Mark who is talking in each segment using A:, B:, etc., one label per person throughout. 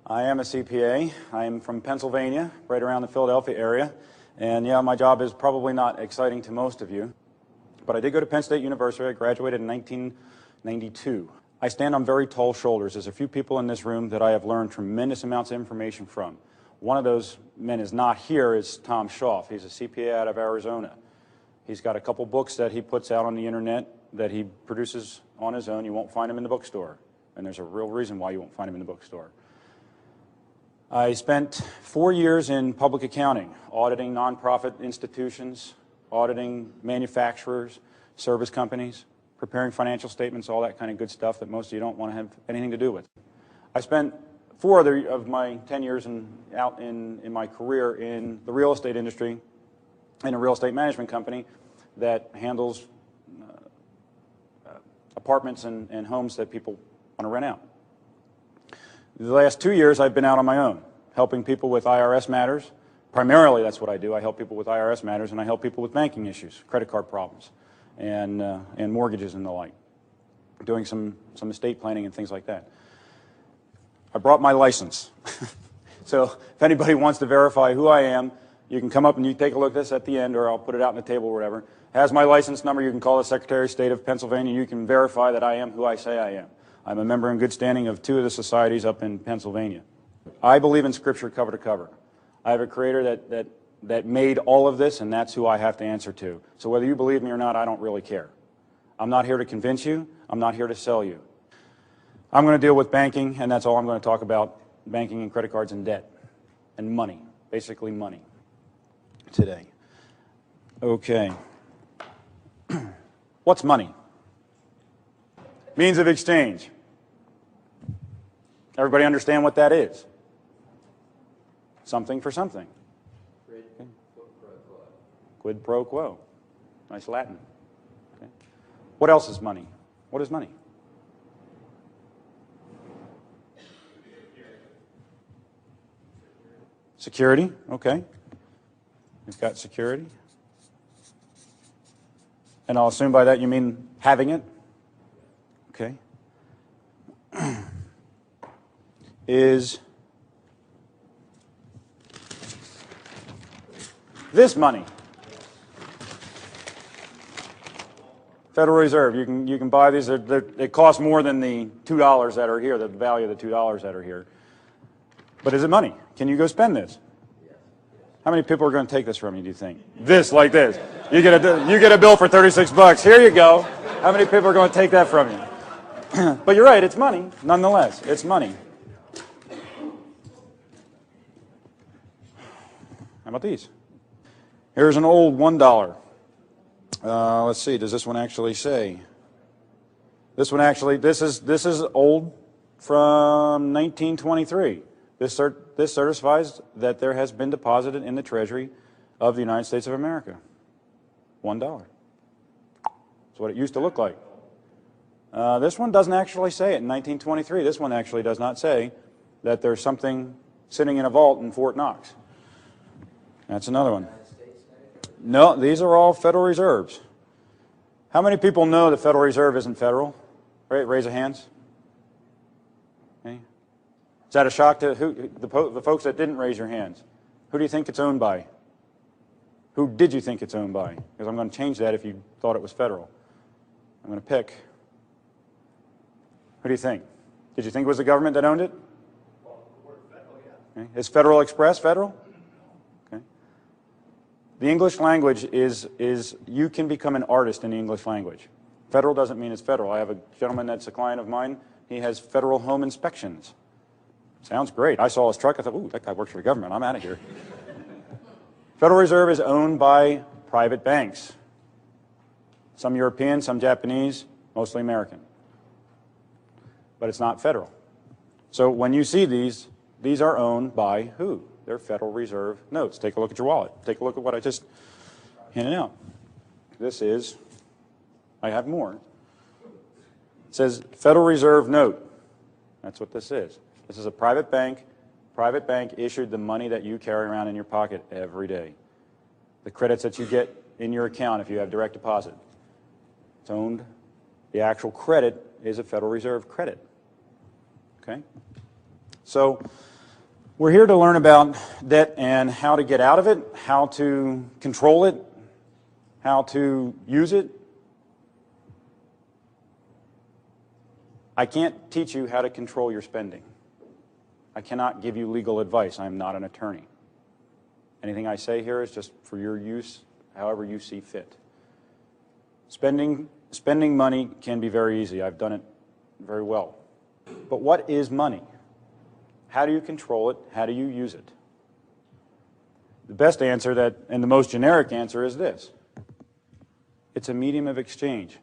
A: I am a CPA. I am from Pennsylvania, right around the Philadelphia area. And yeah, my job is probably not exciting to most of you. But I did go to Penn State University. I graduated in 1992. I stand on very tall shoulders. There's a few people in this room that I have learned tremendous amounts of information from. One of those men is not here, is Tom Schauf. He's a CPA out of Arizona. He's got a couple books that he puts out on the internet that he produces on his own. You won't find him in the bookstore. And there's a real reason why you won't find him in the bookstore. I spent 4 years in public accounting, auditing nonprofit institutions, auditing manufacturers, service companies, preparing financial statements, all that kind of good stuff that most of you don't want to have anything to do with. I spent 4 of my 10 years out in my career in the real estate industry, in a real estate management company that handles apartments and homes that people want to rent out. The last 2 years I've been out on my own, helping people with IRS matters. Primarily that's what I do. I help people with IRS matters, and I help people with banking issues, credit card problems, and mortgages and the like, doing some estate planning and things like that. I brought my license. So if anybody wants to verify who I am, you can come up and you take a look at this at the end, or I'll put it out on the table or whatever. It has my license number. You can call the Secretary of State of Pennsylvania. You can verify that I am who I say I am. I'm a member in good standing of 2 of the societies up in Pennsylvania. I believe in Scripture cover to cover. I have a Creator that made all of this, and that's who I have to answer to. So whether you believe me or not, I don't really care. I'm not here to convince you. I'm not here to sell you. I'm going to deal with banking, and that's all I'm going to talk about, banking and credit cards and debt and money, basically money today. Okay. What's money? Means of exchange. Everybody understand what that is? Something for something. Quid pro quo. Nice Latin. Okay. What else is money? What is money? Security. Okay. We've got security. And I'll assume by that you mean having it. Okay. Is this money? Federal Reserve. You can buy these. It costs more than the $2 that are here, the value of the $2 that are here. But is it money? Can you go spend this? How many people are going to take this from you, do you think? This, like this. You get a bill for 36 bucks. Here you go. How many people are going to take that from you? But you're right, it's money. Nonetheless, it's money. How about these? Here's an old $1. Let's see, does this one actually say? This one actually, this is old from 1923. This certifies that there has been deposited in the Treasury of the United States of America. $1. That's what it used to look like. This one doesn't actually say it in 1923. This one actually does not say that there's something sitting in a vault in Fort Knox. That's another one. No, these are all Federal Reserves. How many people know the Federal Reserve isn't federal? Raise of hands. Okay. Is that a shock to the folks that didn't raise your hands? Who do you think it's owned by? Who did you think it's owned by? Because I'm going to change that if you thought it was federal. I'm going to pick. Who do you think? Did you think it was the government that owned it?
B: Well, the word federal, yeah.
A: Okay. Is Federal Express federal? Okay. The English language is you can become an artist in the English language. Federal doesn't mean it's federal. I have a gentleman that's a client of mine. He has federal home inspections. Sounds great. I saw his truck. I thought, ooh, that guy works for the government. I'm out of here. Federal Reserve is owned by private banks. Some European, some Japanese, mostly American. But it's not federal. So when you see these are owned by who? They're Federal Reserve notes. Take a look at your wallet. Take a look at what I just handed out. This is, I have more. It says Federal Reserve note. That's what this is. This is a private bank. Private bank issued the money that you carry around in your pocket every day. The credits that you get in your account if you have direct deposit. It's owned. The actual credit is a Federal Reserve credit. Okay? So We're here to learn about debt and how to get out of it, how to control it, how to use it. I can't teach you how to control your spending. I cannot give you legal advice. I am not an attorney. Anything I say here is just for your use, however you see fit. Spending money can be very easy. I've done it very well. But what is money? How do you control it? How do you use it? The best answer and the most generic answer is this. It's a medium of exchange.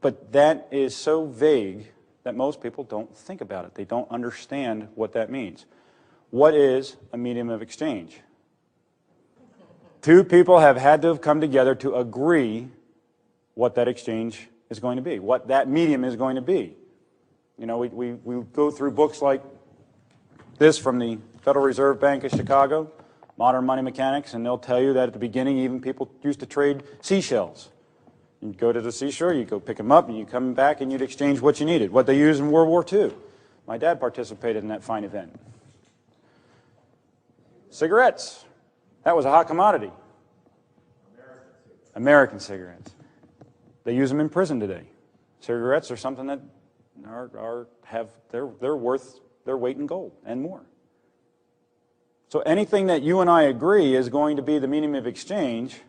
A: But that is so vague that most people don't think about it. They don't understand what that means. What is a medium of exchange? Two people have had to have come together to agree what that exchange is going to be, what that medium is going to be. You know, we go through books like this from the Federal Reserve Bank of Chicago, Modern Money Mechanics, and they'll tell you that at the beginning even people used to trade seashells. You'd go to the seashore, you go pick them up, and you come back and you'd exchange what you needed, what they used in World War II. My dad participated in that fine event. Cigarettes. That was a hot commodity. American cigarettes. They use them in prison today. Cigarettes are something that they're worth their weight in gold and more. So anything that you and I agree is going to be the medium of exchange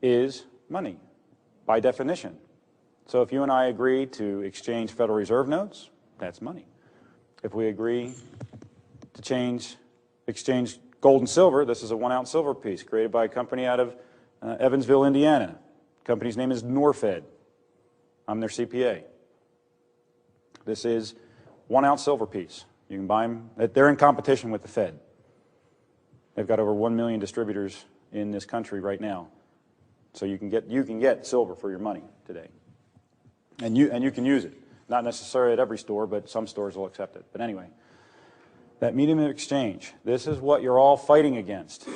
A: is money, by definition. So if you and I agree to exchange Federal Reserve notes, that's money. If we agree to exchange gold and silver, this is a 1-ounce silver piece created by a company out of Evansville, Indiana. The company's name is Norfed. I'm their CPA. This is 1-ounce silver piece. You can buy them. They're in competition with the Fed. They've got over 1 million distributors in this country right now. So you can get silver for your money today. And you can use it. Not necessarily at every store, but some stores will accept it. But anyway, that medium of exchange, this is what you're all fighting against.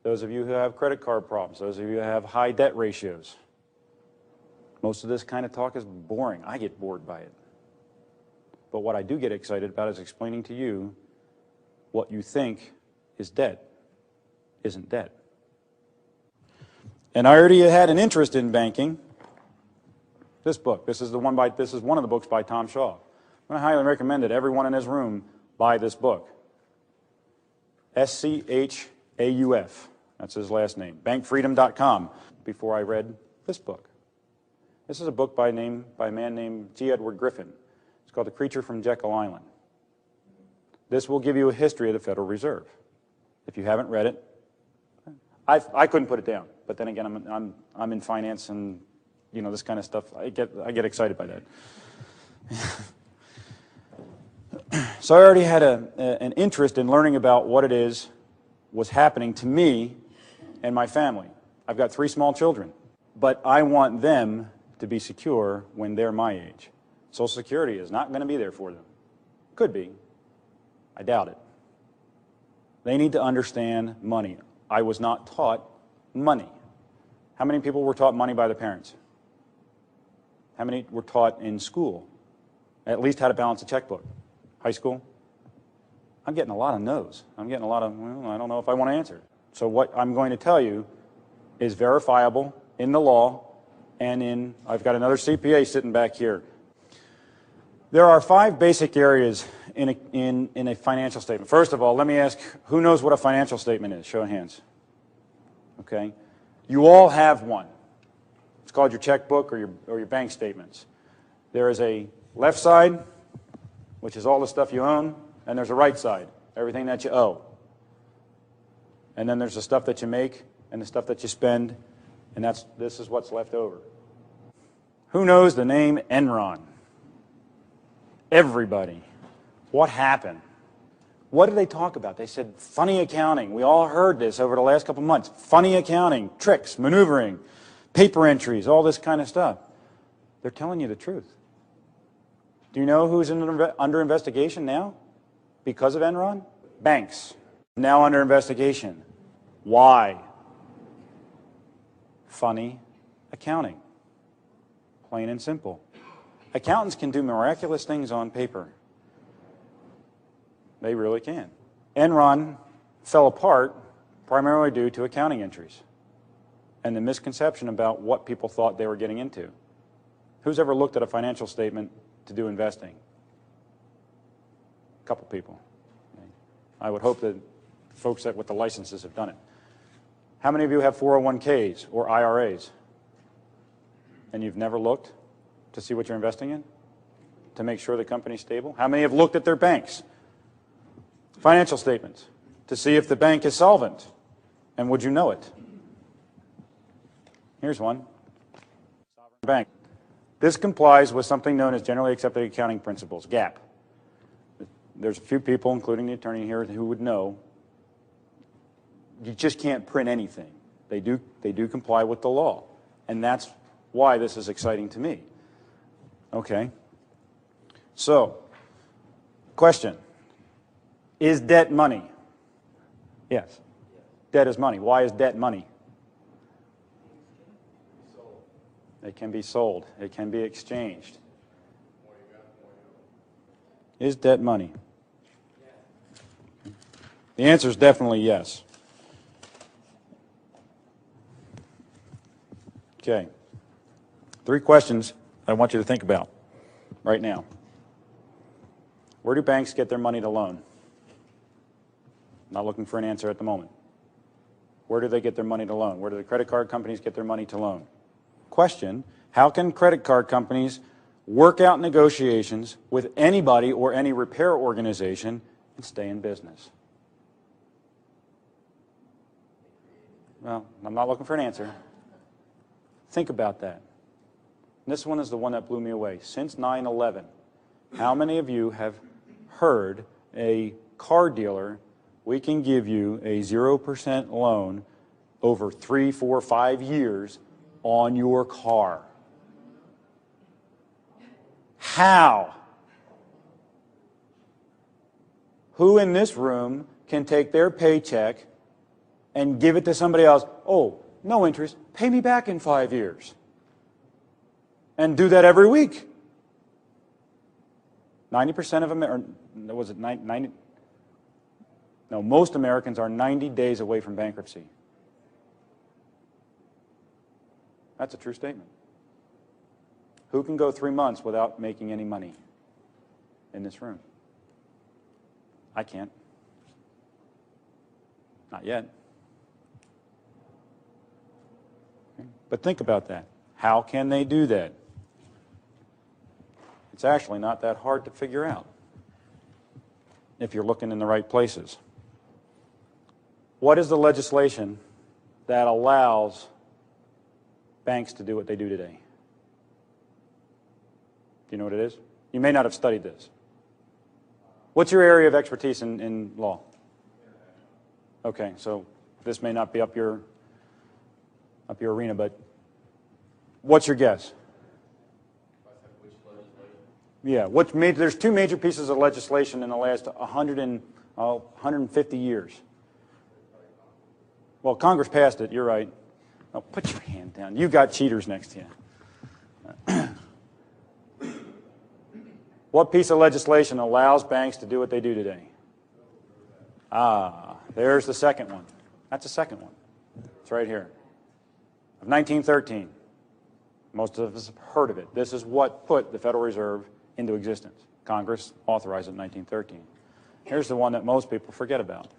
A: Those of you who have credit card problems, those of you who have high debt ratios. Most of this kind of talk is boring. I get bored by it. But what I do get excited about is explaining to you what you think is debt isn't debt. And I already had an interest in banking. This book, this is one of the books by Tom Shaw. I'm going to highly recommend that everyone in this room buy this book. S-C-H-A-U-F. That's his last name. Bankfreedom.com. Before I read this book. This is a book by a man named G. Edward Griffin. It's called The Creature from Jekyll Island. This will give you a history of the Federal Reserve. If you haven't read it, I couldn't put it down. But then again, I'm in finance and this kind of stuff. I get excited by that. So I already had an interest in learning about what it was happening to me and my family. I've got 3 small children, but I want them to be secure when they're my age. Social Security is not going to be there for them. Could be. I doubt it. They need to understand money. I was not taught money. How many people were taught money by their parents? How many were taught in school at least how to balance a checkbook? High school? I'm getting a lot of no's. I'm getting a lot of, well, I don't know if I want to answer. So what I'm going to tell you is verifiable in the law and I've got another CPA sitting back here. There are 5 basic areas in a financial statement. First of all, let me ask, who knows what a financial statement is? Show of hands. Okay. You all have one. It's called your checkbook or your bank statements. There is a left side, which is all the stuff you own, and there's a right side, everything that you owe. And then there's the stuff that you make and the stuff that you spend, and this is what's left over. Who knows the name Enron? Everybody. What happened? What did they talk about? They said funny accounting. We all heard this over the last couple months. Funny accounting, tricks, maneuvering, paper entries, all this kind of stuff. They're telling you the truth. Do you know who's under investigation now because of Enron? Banks. Now under investigation. Why? Funny accounting. Plain and simple. Accountants can do miraculous things on paper, They really can. Enron fell apart primarily due to accounting entries and the misconception about what people thought they were getting into. Who's ever looked at a financial statement to do investing? A couple people. I would hope that folks that with the licenses have done it. How many of you have 401ks or IRAs? And you've never looked to see what you're investing in? To make sure the company's stable? How many have looked at their banks? Financial statements to see if the bank is solvent? And would you know it? Here's one. Sovereign bank. This complies with something known as generally accepted accounting principles, GAAP. There's a few people, including the attorney here, who would know you just can't print anything. They do comply with the law. And that's why this is exciting to me. Okay. So, question. Is debt money? Yes. Debt is money. Why is debt money? It can be sold. It can be exchanged. Is debt money? The answer is definitely yes. Okay. 3 questions I want you to think about right now. Where do banks get their money to loan? Not looking for an answer at the moment. Where do they get their money to loan? Where do the credit card companies get their money to loan? Question, how can credit card companies work out negotiations with anybody or any repair organization and stay in business? Well, I'm not looking for an answer. Think about that. This one is the one that blew me away. Since 9/11, how many of you have heard a car dealer, we can give you a 0% loan over 3, 4, 5 years on your car? How? Who in this room can take their paycheck and give it to somebody else? Oh, no interest, pay me back in 5 years. And do that every week. 90% of Americans, was it 90? No, most Americans are 90 days away from bankruptcy. That's a true statement. Who can go 3 months without making any money in this room? I can't. Not yet. But think about that. How can they do that? It's actually not that hard to figure out if you're looking in the right places. What is the legislation that allows banks to do what they do today? Do you know what it is? You may not have studied this. What's your area of expertise in law? Okay, so this may not be up your arena, but what's your guess? Yeah, there's 2 major pieces of legislation in the last 150 years. Well, Congress passed it, you're right. Oh, put your hand down. You got cheaters next to you. What piece of legislation allows banks to do what they do today? Ah, there's the second one. That's the second one. It's right here. Of 1913. Most of us have heard of it. This is what put the Federal Reserve into existence. Congress authorized it in 1913. Here's the one that most people forget about.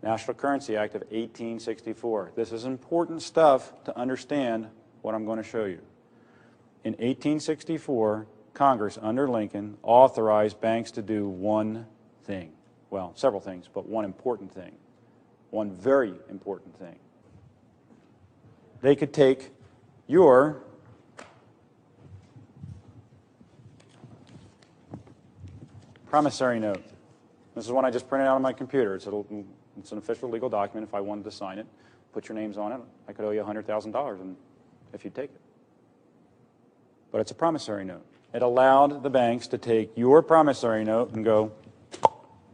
A: National Currency Act of 1864. This is important stuff to understand what I'm going to show you. In 1864, Congress, under Lincoln, authorized banks to do one thing. Well, several things, but one important thing. One very important thing. They could take your promissory note. This is one I just printed out on my computer. It's an official legal document. If I wanted to sign it, put your names on it, I could owe you $100,000 if you'd take it. But it's a promissory note. It allowed the banks to take your promissory note and go,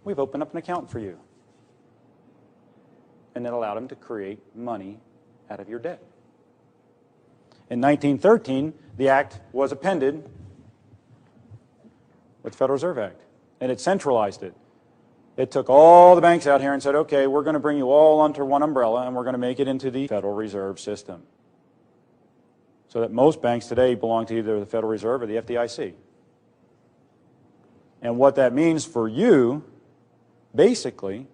A: we've opened up an account for you. And it allowed them to create money out of your debt. In 1913, the act was appended with the Federal Reserve Act. and it centralized it. It took all the banks out here and said, okay, we're going to bring you all under one umbrella and we're going to make it into the Federal Reserve System. So that most banks today belong to either the Federal Reserve or the FDIC. And what that means for you, basically,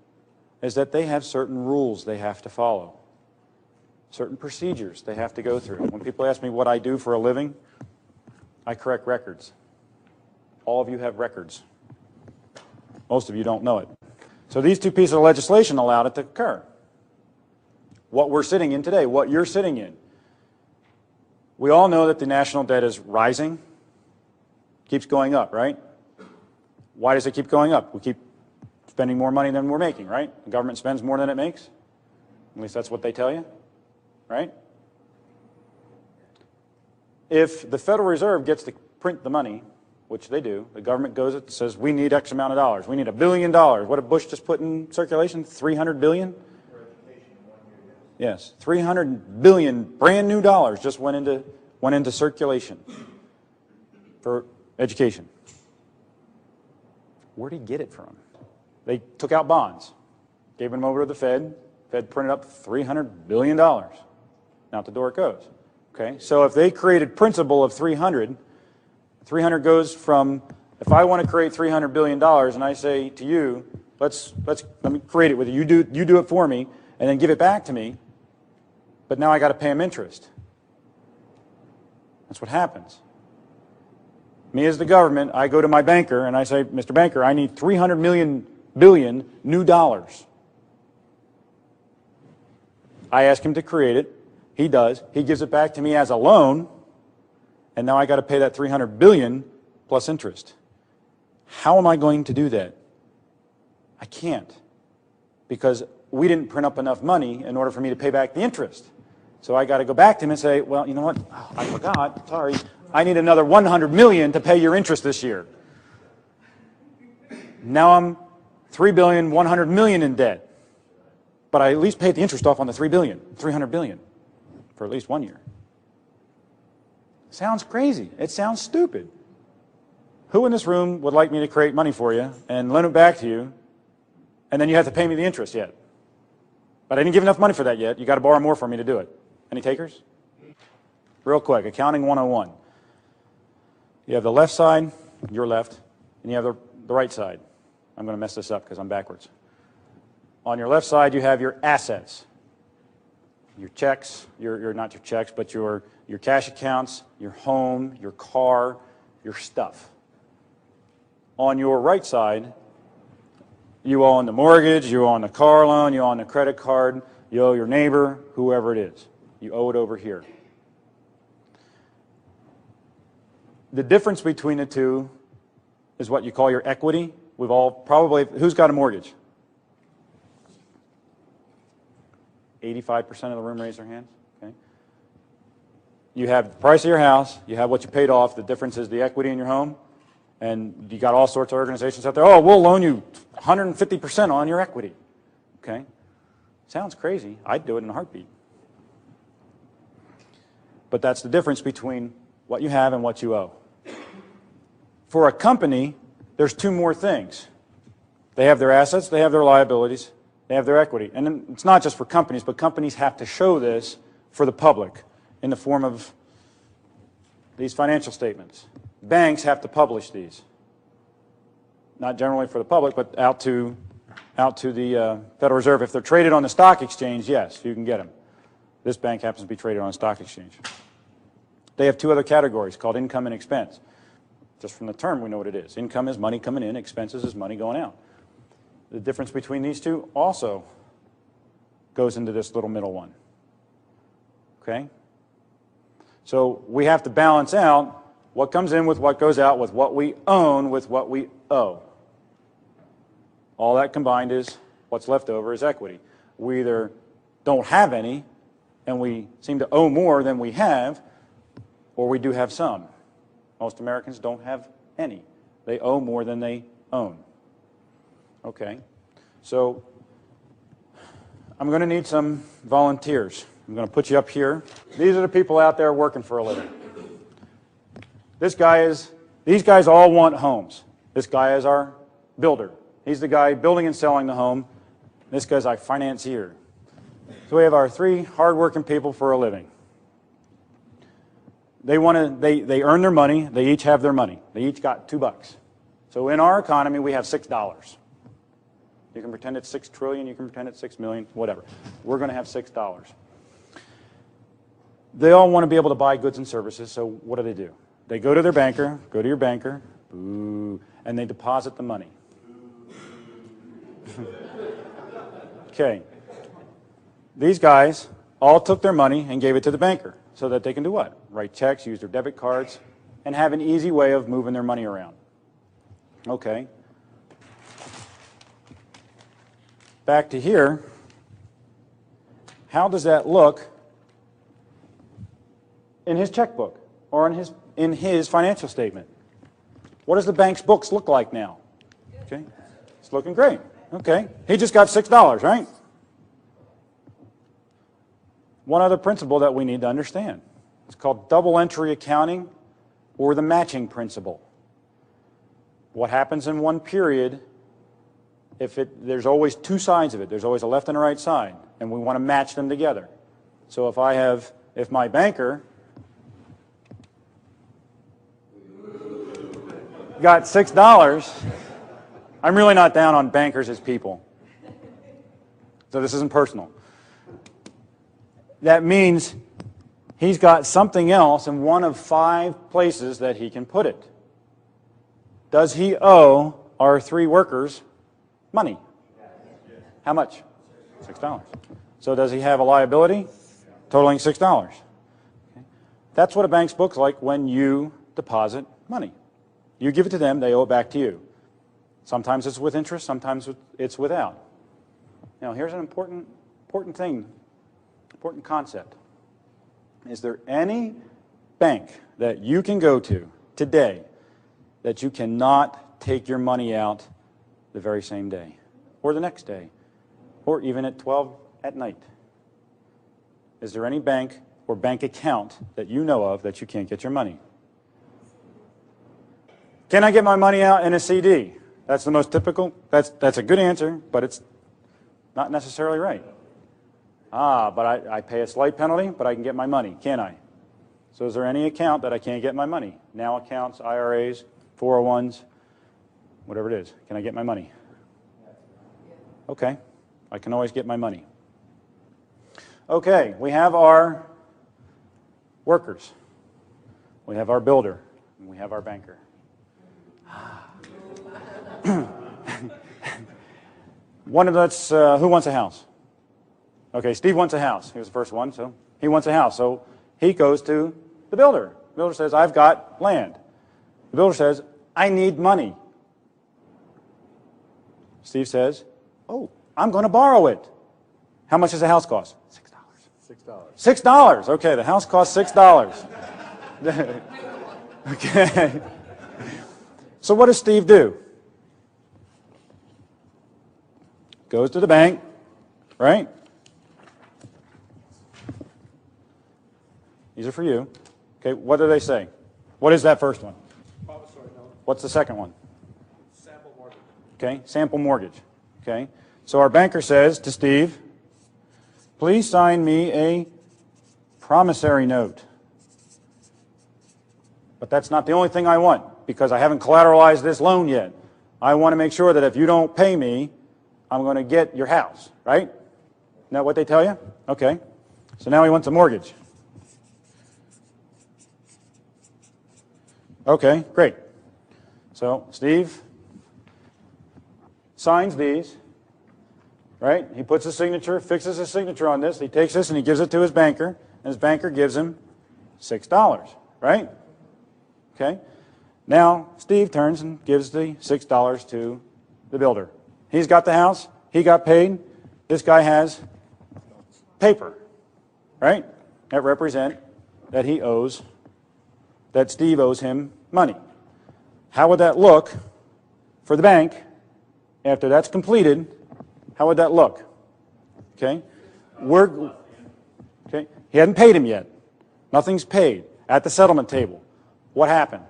A: is that they have certain rules they have to follow, certain procedures they have to go through. When people ask me what I do for a living, I correct records. All of you have records. Most of you don't know it. So these two pieces of legislation allowed it to occur. What we're sitting in today, what you're sitting in. We all know that the national debt is rising, keeps going up, right? Why does it keep going up? We keep spending more money than we're making, right? The government spends more than it makes. At least that's what they tell you, right? If the Federal Reserve gets to print the money, which they do, the government goes and says, we need X amount of dollars. We need $1 billion. What did Bush just put in circulation? 300 billion? Yes, 300 billion brand new dollars just went into circulation for education. Where did he get it from? They took out bonds, gave them over to the Fed. Fed printed up $300 billion. Out the door it goes. Okay, so if they created principal of 300 goes from, if I want to create $300 billion and I say to you, let me create it with you, you do it for me, and then give it back to me, but now I got to pay them interest. That's what happens. Me as the government, I go to my banker and I say, Mr. Banker, I need 300 billion new dollars. I ask him to create it. He does. He gives it back to me as a loan, and now I got to pay that 300 billion plus interest. How am I going to do that? I can't, because we didn't print up enough money in order for me to pay back the interest. So I got to go back to him and say, well, you know what? Oh, I forgot. Sorry. I need another 100 million to pay your interest this year. Now I'm 3,100 million in debt. But I at least paid the interest off on the 300 billion for at least 1 year. Sounds crazy. It sounds stupid. Who in this room would like me to create money for you and lend it back to you, and then you have to pay me the interest yet? But I didn't give enough money for that yet. You got to borrow more for me to do it. Any takers? Real quick, accounting 101. You have the left side, your left, and you have the right side. I'm going to mess this up because I'm backwards. On your left side, you have your assets. Your checks, your not your checks, but your cash accounts, your home, your car, your stuff. On your right side, you owe on the mortgage, you owe on the car loan, you owe on the credit card, you owe your neighbor, whoever it is. You owe it over here. The difference between the two is what you call your equity. We've all probably, who's got a mortgage? 85% of the room raise their hands. Okay. You have the price of your house, you have what you paid off, the difference is the equity in your home, and you got all sorts of organizations out there, oh, we'll loan you 150% on your equity. Okay. Sounds crazy. I'd do it in a heartbeat. But that's the difference between what you have and what you owe. For a company, there's two more things. They have their assets, they have their liabilities, they have their equity. And then it's not just for companies, but companies have to show this for the public in the form of these financial statements. Banks have to publish these. Not generally for the public, but out to the Federal Reserve. If they're traded on the stock exchange, yes, you can get them. This bank happens to be traded on a stock exchange. They have two other categories called income and expense. Just from the term, we know what it is. Income is money coming in, expenses is money going out. The difference between these two also goes into this little middle one. Okay? So we have to balance out what comes in with what goes out, with what we own, with what we owe. All that combined is what's left over is equity. We either don't have any and we seem to owe more than we have, or we do have some. Most Americans don't have any. They owe more than they own. Okay, so I'm going to need some volunteers. I'm going to put you up here. These are the people out there working for a living. These guys all want homes. This guy is our builder. He's the guy building and selling the home. This guy's our financier. So we have our three hardworking people for a living. They earn their money. They each have their money. They each got $2. So in our economy, we have $6. You can pretend it's $6 trillion. You can pretend it's $6 million, whatever. We're going to have $6. They all want to be able to buy goods and services, so what do? They go to their banker, go to your banker, boo, and they deposit the money. Okay. These guys all took their money and gave it to the banker so that they can do what? Write checks, use their debit cards, and have an easy way of moving their money around. Okay. Back to here. How does that look in his checkbook or in his financial statement? What does the bank's books look like now? Okay. It's looking great. Okay. He just got $6, right? One other principle that we need to understand. It's called double entry accounting or the matching principle. What happens in one period, there's always two sides of it. There's always a left and a right side, and we want to match them together. So if my banker got $6, I'm really not down on bankers as people. So this isn't personal. That means he's got something else in one of 5 places that he can put it. Does he owe our 3 workers money? How much? $6. So does he have a liability totaling $6? Okay. That's what a bank's book's like when you deposit money. You give it to them, they owe it back to you. Sometimes it's with interest, sometimes it's without. Now here's an important thing, important concept. Is there any bank that you can go to today that you cannot take your money out the very same day, or the next day, or even at 12 at night? Is there any bank or bank account that you know of that you can't get your money? Can I get my money out in a CD? That's the most typical. That's a good answer, but it's not necessarily right. But I pay a slight penalty, but I can get my money, can't I? So is there any account that I can't get my money? Now accounts, IRAs, 401s, whatever it is. Can I get my money? Okay, I can always get my money. Okay, we have our workers. We have our builder. And we have our banker. Who wants a house? Okay, Steve wants a house. He was the first one, so he wants a house. So he goes to the builder. The builder says, I've got land. The builder says, I need money. Steve says, oh, I'm going to borrow it. How much does a house cost? $6. $6. Okay, the house costs $6. Okay. So what does Steve do? Goes to the bank, right? These are for you. Okay, what do they say? What is that first one?
B: Promissory note.
A: What's the second one?
B: Sample mortgage.
A: Okay, sample mortgage. Okay, so our banker says to Steve, please sign me a promissory note. But that's not the only thing I want, because I haven't collateralized this loan yet. I want to make sure that if you don't pay me, I'm going to get your house, right? Isn't that what they tell you? Okay. So now he wants a mortgage. Okay, great. So Steve signs these, right? He puts his signature, fixes his signature on this. He takes this and he gives it to his banker, and his banker gives him $6, right? Okay. Now Steve turns and gives the $6 to the builder. He's got the house. He got paid. This guy has paper, right? That represent that that Steve owes him money. How would that look for the bank after that's completed? How would that look? Okay? Okay. He hadn't paid him yet. Nothing's paid. At the settlement table, what happened?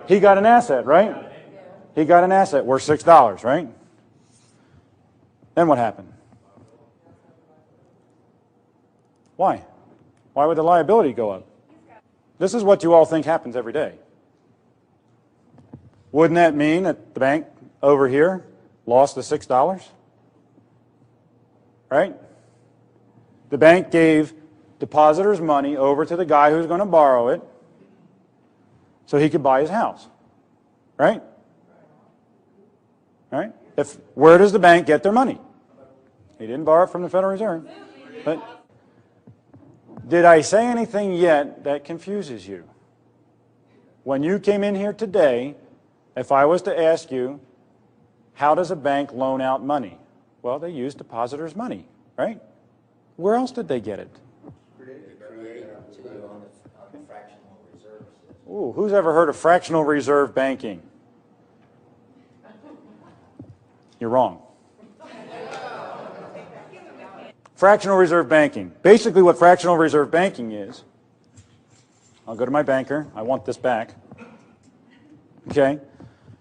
A: He got an asset, right? He got an asset worth $6, right? Then what happened? Why? Why would the liability go up? This is what you all think happens every day. Wouldn't that mean that the bank over here lost the $6? Right? The bank gave depositors money over to the guy who's going to borrow it so he could buy his house. Right? Right? Where does the bank get their money? He didn't borrow it from the Federal Reserve. But did I say anything yet that confuses you? When you came in here today, if I was to ask you, how does a bank loan out money? Well, they use depositors' money, right? Where else did they get it?
C: Created to you on the fractional reserve system.
A: Ooh, who's ever heard of fractional reserve banking? You're wrong. Fractional reserve banking. Basically what fractional reserve banking is, I'll go to my banker, I want this back. Okay?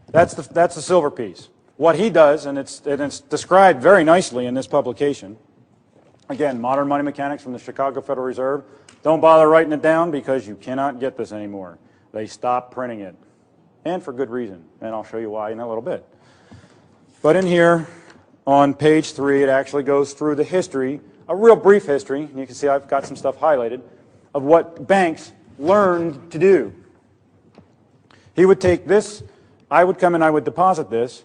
A: That's the silver piece. What he does, and it's described very nicely in this publication, again, Modern Money Mechanics from the Chicago Federal Reserve. Don't bother writing it down because you cannot get this anymore. They stopped printing it, and for good reason, and I'll show you why in a little bit. But in here, on page 3, it actually goes through the history, a real brief history, and you can see I've got some stuff highlighted, of what banks learned to do. He would take this, I would come and I would deposit this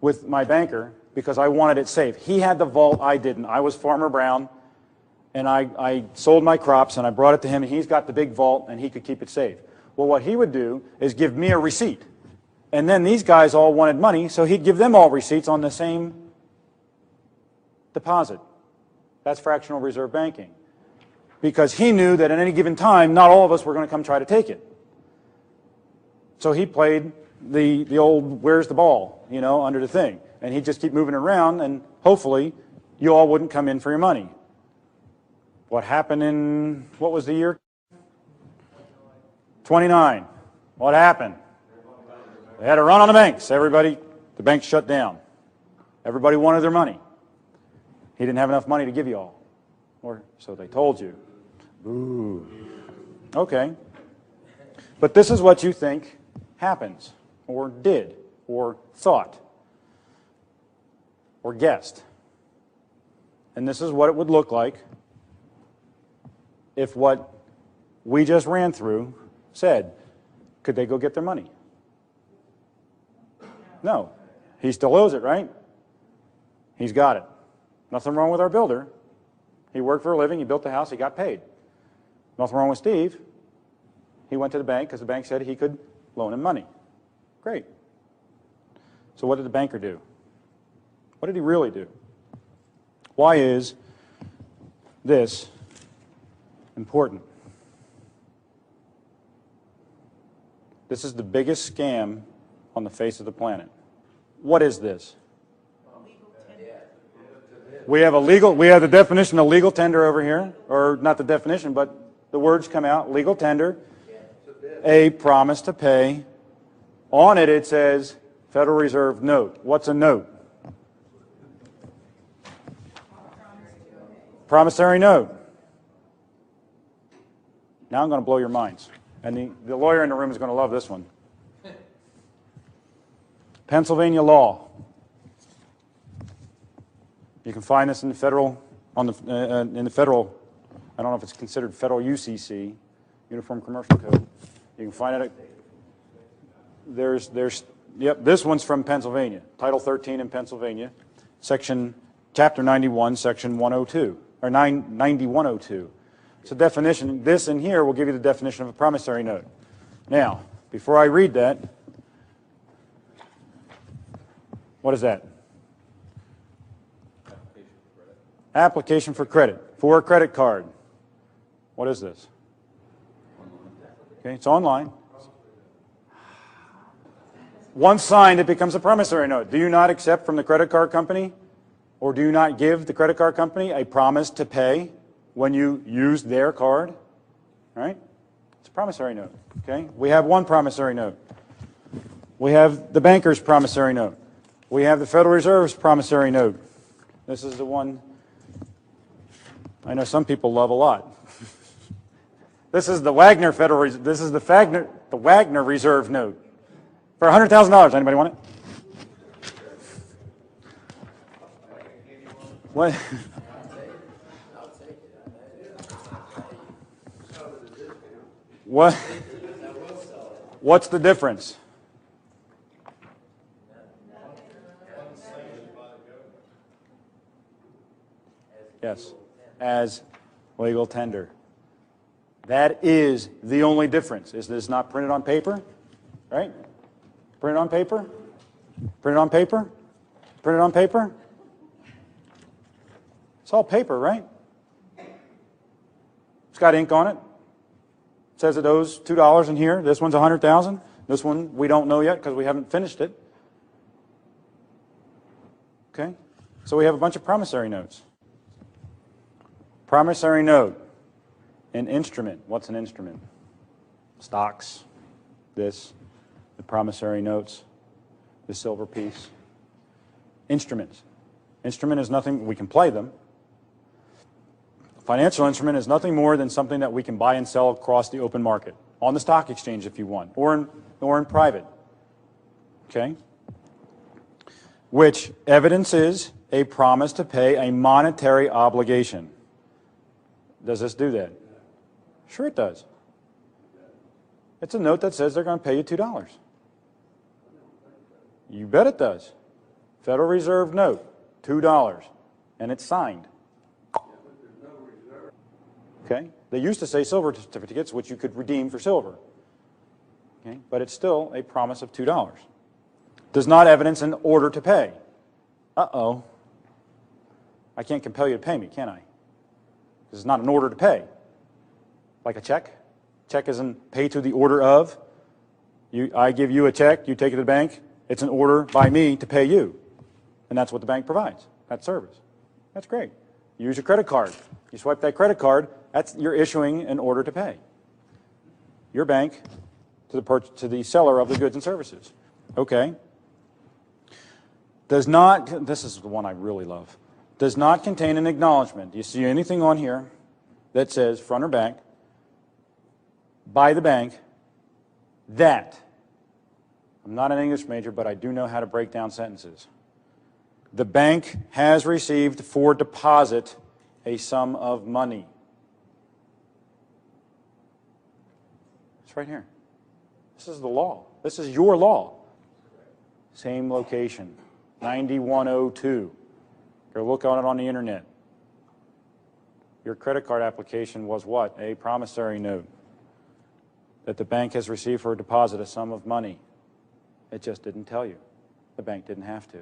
A: with my banker because I wanted it safe. He had the vault, I didn't. I was Farmer Brown, and I sold my crops, and I brought it to him, and he's got the big vault, and he could keep it safe. Well, what he would do is give me a receipt. And then these guys all wanted money, so he'd give them all receipts on the same deposit. That's fractional reserve banking. Because he knew that at any given time, not all of us were going to come try to take it. So he played the old, where's the ball, you know, under the thing. And he'd just keep moving around, and hopefully you all wouldn't come in for your money. What happened in, what was the year? 29. What happened? They had a run on the banks. The banks shut down. Everybody wanted their money. He didn't have enough money to give you all. Or so they told you. Ooh. Okay. But this is what you think happens, or did, or thought, or guessed. And this is what it would look like if what we just ran through said, could they go get their money? No. He still owes it, right? He's got it. Nothing wrong with our builder. He worked for a living, he built the house, he got paid. Nothing wrong with Steve. He went to the bank because the bank said he could loan him money. Great. So what did the banker do? What did he really do? Why is this important? This is the biggest scam on the face of the planet. What is this? We have the definition of legal tender over here, or not the definition, but the words come out, legal tender, a promise to pay. On it, it says Federal Reserve note. What's a note? Promissory note. Now I'm going to blow your minds. And the lawyer in the room is going to love this one. Pennsylvania law. You can find this in the federal, I don't know if it's considered federal UCC, Uniform Commercial Code. You can find it at, this one's from Pennsylvania, Title 13 in Pennsylvania, Chapter 91, Section 102, or 9102. It's a definition. This in here will give you the definition of a promissory note. Now, before I read that, what is that? Application for credit. For a credit card. What is this? Okay, it's online. Once signed, it becomes a promissory note. Do you not accept from the credit card company, or do you not give the credit card company a promise to pay when you use their card? Right? It's a promissory note. Okay? We have one promissory note. We have the banker's promissory note. We have the Federal Reserve's promissory note. This is the one I know some people love a lot. This is the Wagner This is the Wagner Reserve note for $100,000. Anybody want it? What? What? What's the difference? Yes, as legal tender. That is the only difference. Is this not printed on paper? Right? Printed on paper? Printed on paper? Printed on paper? It's all paper, right? It's got ink on it. It says it owes $2 in here. This one's $100,000. This one we don't know yet because we haven't finished it. Okay? So we have a bunch of promissory notes. Promissory note. An instrument. What's an instrument? Stocks. This. The promissory notes. The silver piece. Instruments. Instrument is nothing, we can play them. Financial instrument is nothing more than something that we can buy and sell across the open market. On the stock exchange if you want, or in private. Okay? Which evidence is a promise to pay a monetary obligation. Does this do that? Sure it does. It's a note that says they're going to pay you $2. You bet it does. Federal Reserve note, $2. And it's signed. Okay? They used to say silver certificates, which you could redeem for silver. Okay? But it's still a promise of $2. Does not evidence an order to pay. Uh-oh. I can't compel you to pay me, can I? This is not an order to pay. Like a check. Check isn't pay to the order of. I give you a check, you take it to the bank. It's an order by me to pay you. And that's what the bank provides, that service. That's great. You use your credit card. You swipe that credit card, you're issuing an order to pay. Your bank to the seller of the goods and services. Okay. Does not, this is the one I really love, does not contain an acknowledgement. Do you see anything on here that says, front or back, by the bank, that, I'm not an English major, but I do know how to break down sentences. The bank has received for deposit a sum of money. It's right here. This is the law. This is your law. Same location, 9102. Go look on it on the internet. Your credit card application was what? A promissory note that the bank has received for a deposit a sum of money. It just didn't tell you. The bank didn't have to.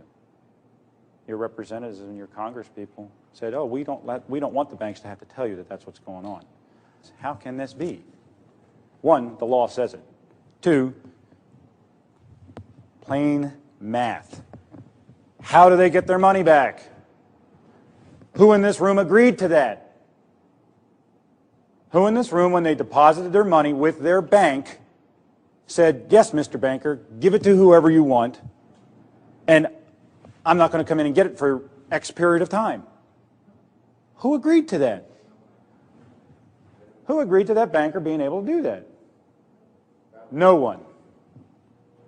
A: Your representatives and your Congress people said, oh, we don't want the banks to have to tell you that that's what's going on. How can this be? One, the law says it. Two, plain math. How do they get their money back? Who in this room agreed to that? Who in this room, when they deposited their money with their bank, said, yes, Mr. Banker, give it to whoever you want, and I'm not going to come in and get it for X period of time? Who agreed to that? Who agreed to that banker being able to do that? No one.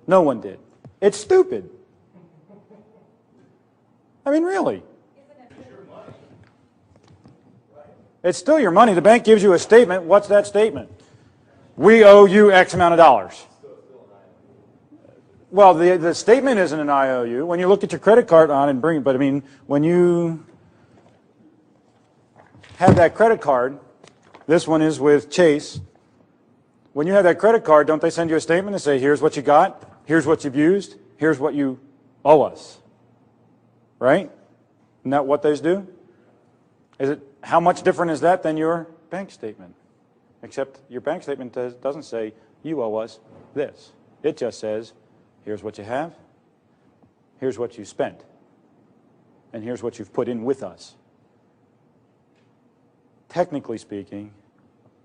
A: No one did. It's stupid. I mean, really. It's still your money. The bank gives you a statement. What's that statement? We owe you X amount of dollars. Well, the statement isn't an IOU. When you look at your credit card on and bring it, but I mean, when you have that credit card, this one is with Chase. When you have that credit card, don't they send you a statement and say, here's what you got, here's what you've used, here's what you owe us? Right? Isn't that what those do? How much different is that than your bank statement? Except your bank statement doesn't say, you owe us this. It just says, here's what you have, here's what you spent, and here's what you've put in with us. Technically speaking,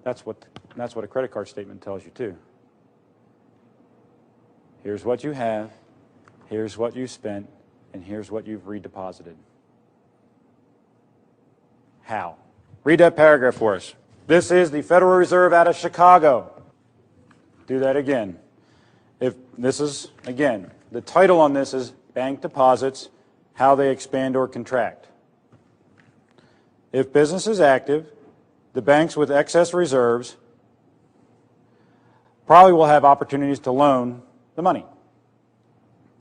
A: that's what a credit card statement tells you too. Here's what you have, here's what you spent, and here's what you've redeposited. How? Read that paragraph for us. This is the Federal Reserve out of Chicago. Do that again. If this is, again, the title on this is Bank Deposits, How They Expand or Contract. If business is active, the banks with excess reserves probably will have opportunities to loan the money.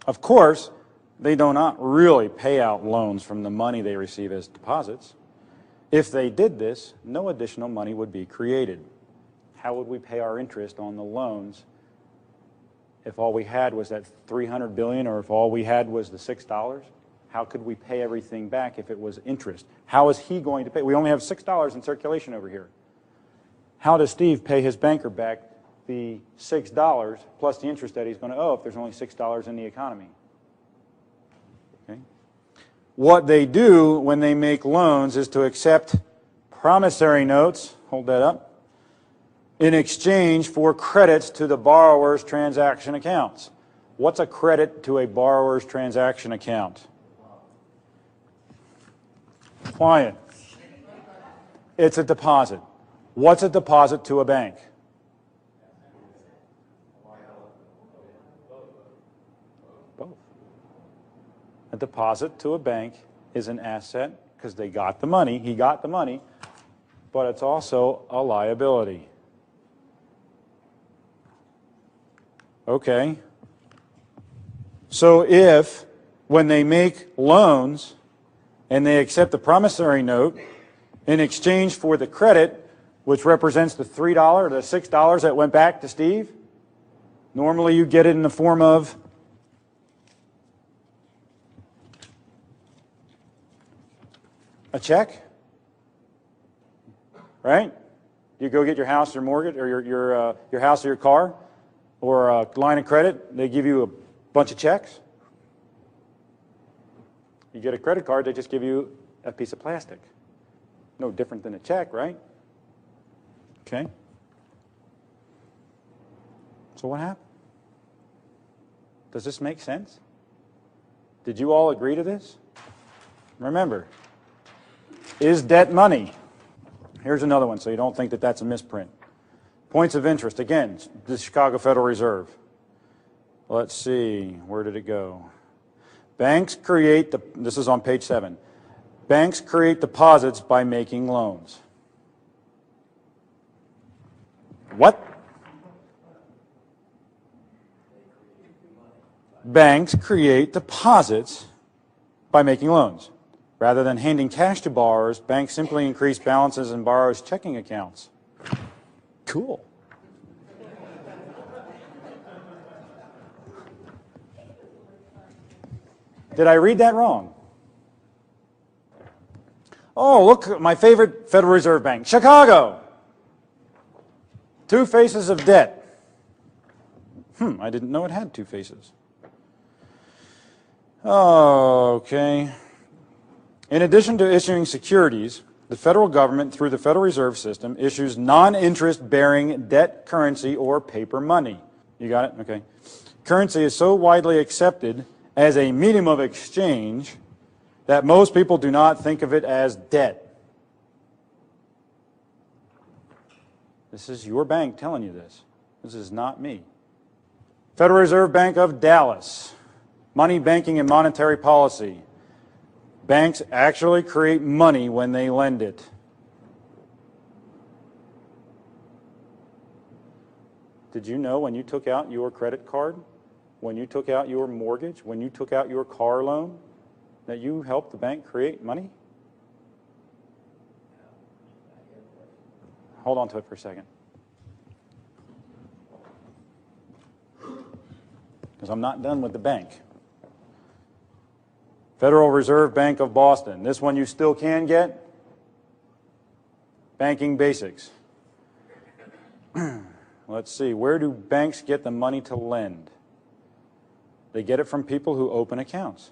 A: Of course, they do not really pay out loans from the money they receive as deposits. If they did this, no additional money would be created. How would we pay our interest on the loans if all we had was that $300 billion, or if all we had was the $6? How could we pay everything back if it was interest? How is he going to pay? We only have $6 in circulation over here. How does Steve pay his banker back the $6 plus the interest that he's going to owe if there's only $6 in the economy? Okay. What they do when they make loans is to accept promissory notes, hold that up, in exchange for credits to the borrower's transaction accounts. What's a credit to a borrower's transaction account? Quiet. It's a deposit. What's a deposit to a bank? Both. A deposit to a bank is an asset because they got the money, he got the money, but it's also a liability. Okay. So if, when they make loans and they accept the promissory note in exchange for the credit, which represents the $3 or the $6 that went back to Steve, normally you get it in the form of a check, right? You go get your house or mortgage, or your house or your car, or a line of credit. They give you a bunch of checks. You get a credit card, they just give you a piece of plastic. No different than a check, right? Okay. So what happened? Does this make sense? Did you all agree to this? Remember, is debt money? Here's another one so you don't think that that's a misprint. Points of interest. Again, the Chicago Federal Reserve. Let's see, where did it go? Banks create, this is on page 7. Banks create deposits by making loans. What? Banks create deposits by making loans. Rather than handing cash to borrowers, banks simply increase balances in borrowers' checking accounts. Cool. Did I read that wrong? Oh, look, my favorite Federal Reserve Bank, Chicago. Two faces of debt. I didn't know it had two faces. Okay. In addition to issuing securities, the federal government, through the Federal Reserve System, issues non-interest-bearing debt currency or paper money. You got it? Okay. Currency is so widely accepted as a medium of exchange that most people do not think of it as debt. This is your bank telling you this. This is not me. Federal Reserve Bank of Dallas. Money, banking, and monetary policy. Banks actually create money when they lend it. Did you know when you took out your credit card, when you took out your mortgage, when you took out your car loan, that you helped the bank create money? Hold on to it for a second. Because I'm not done with the bank. Federal Reserve Bank of Boston. This one you still can get. Banking basics. Let's see, where do banks get the money to lend? They get it from people who open accounts.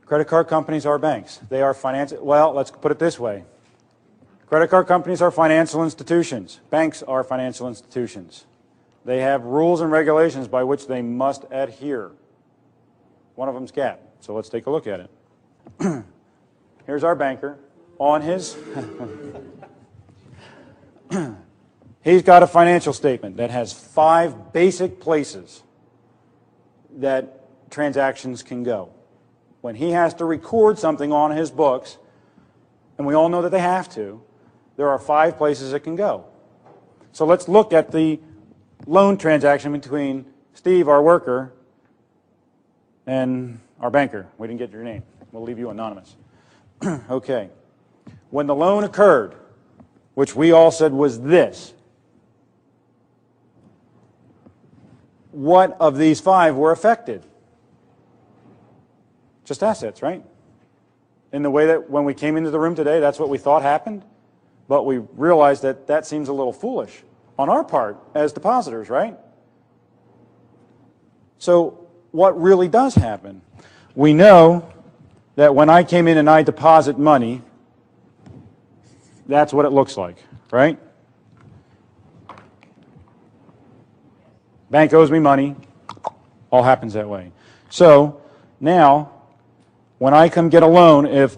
A: Credit card companies are banks. They are financial. Well, let's put it this way. Credit card companies are financial institutions. Banks are financial institutions. They have rules and regulations by which they must adhere. One of them's GAAP, so let's take a look at it. Here's our banker on his... He's got a financial statement that has 5 basic places that transactions can go. When he has to record something on his books, and we all know that they have to, there are 5 places it can go. So let's look at the loan transaction between Steve, our worker, and our banker. We didn't get your name. We'll leave you anonymous. Okay. When the loan occurred, which we all said was this, what of these 5 were affected? Just assets, right? In the way that when we came into the room today, that's what we thought happened, but we realized that that seems a little foolish on our part as depositors, right? So what really does happen? We know that when I came in and I deposit money, that's what it looks like, right? Bank owes me money, all happens that way. So now, when I come get a loan, if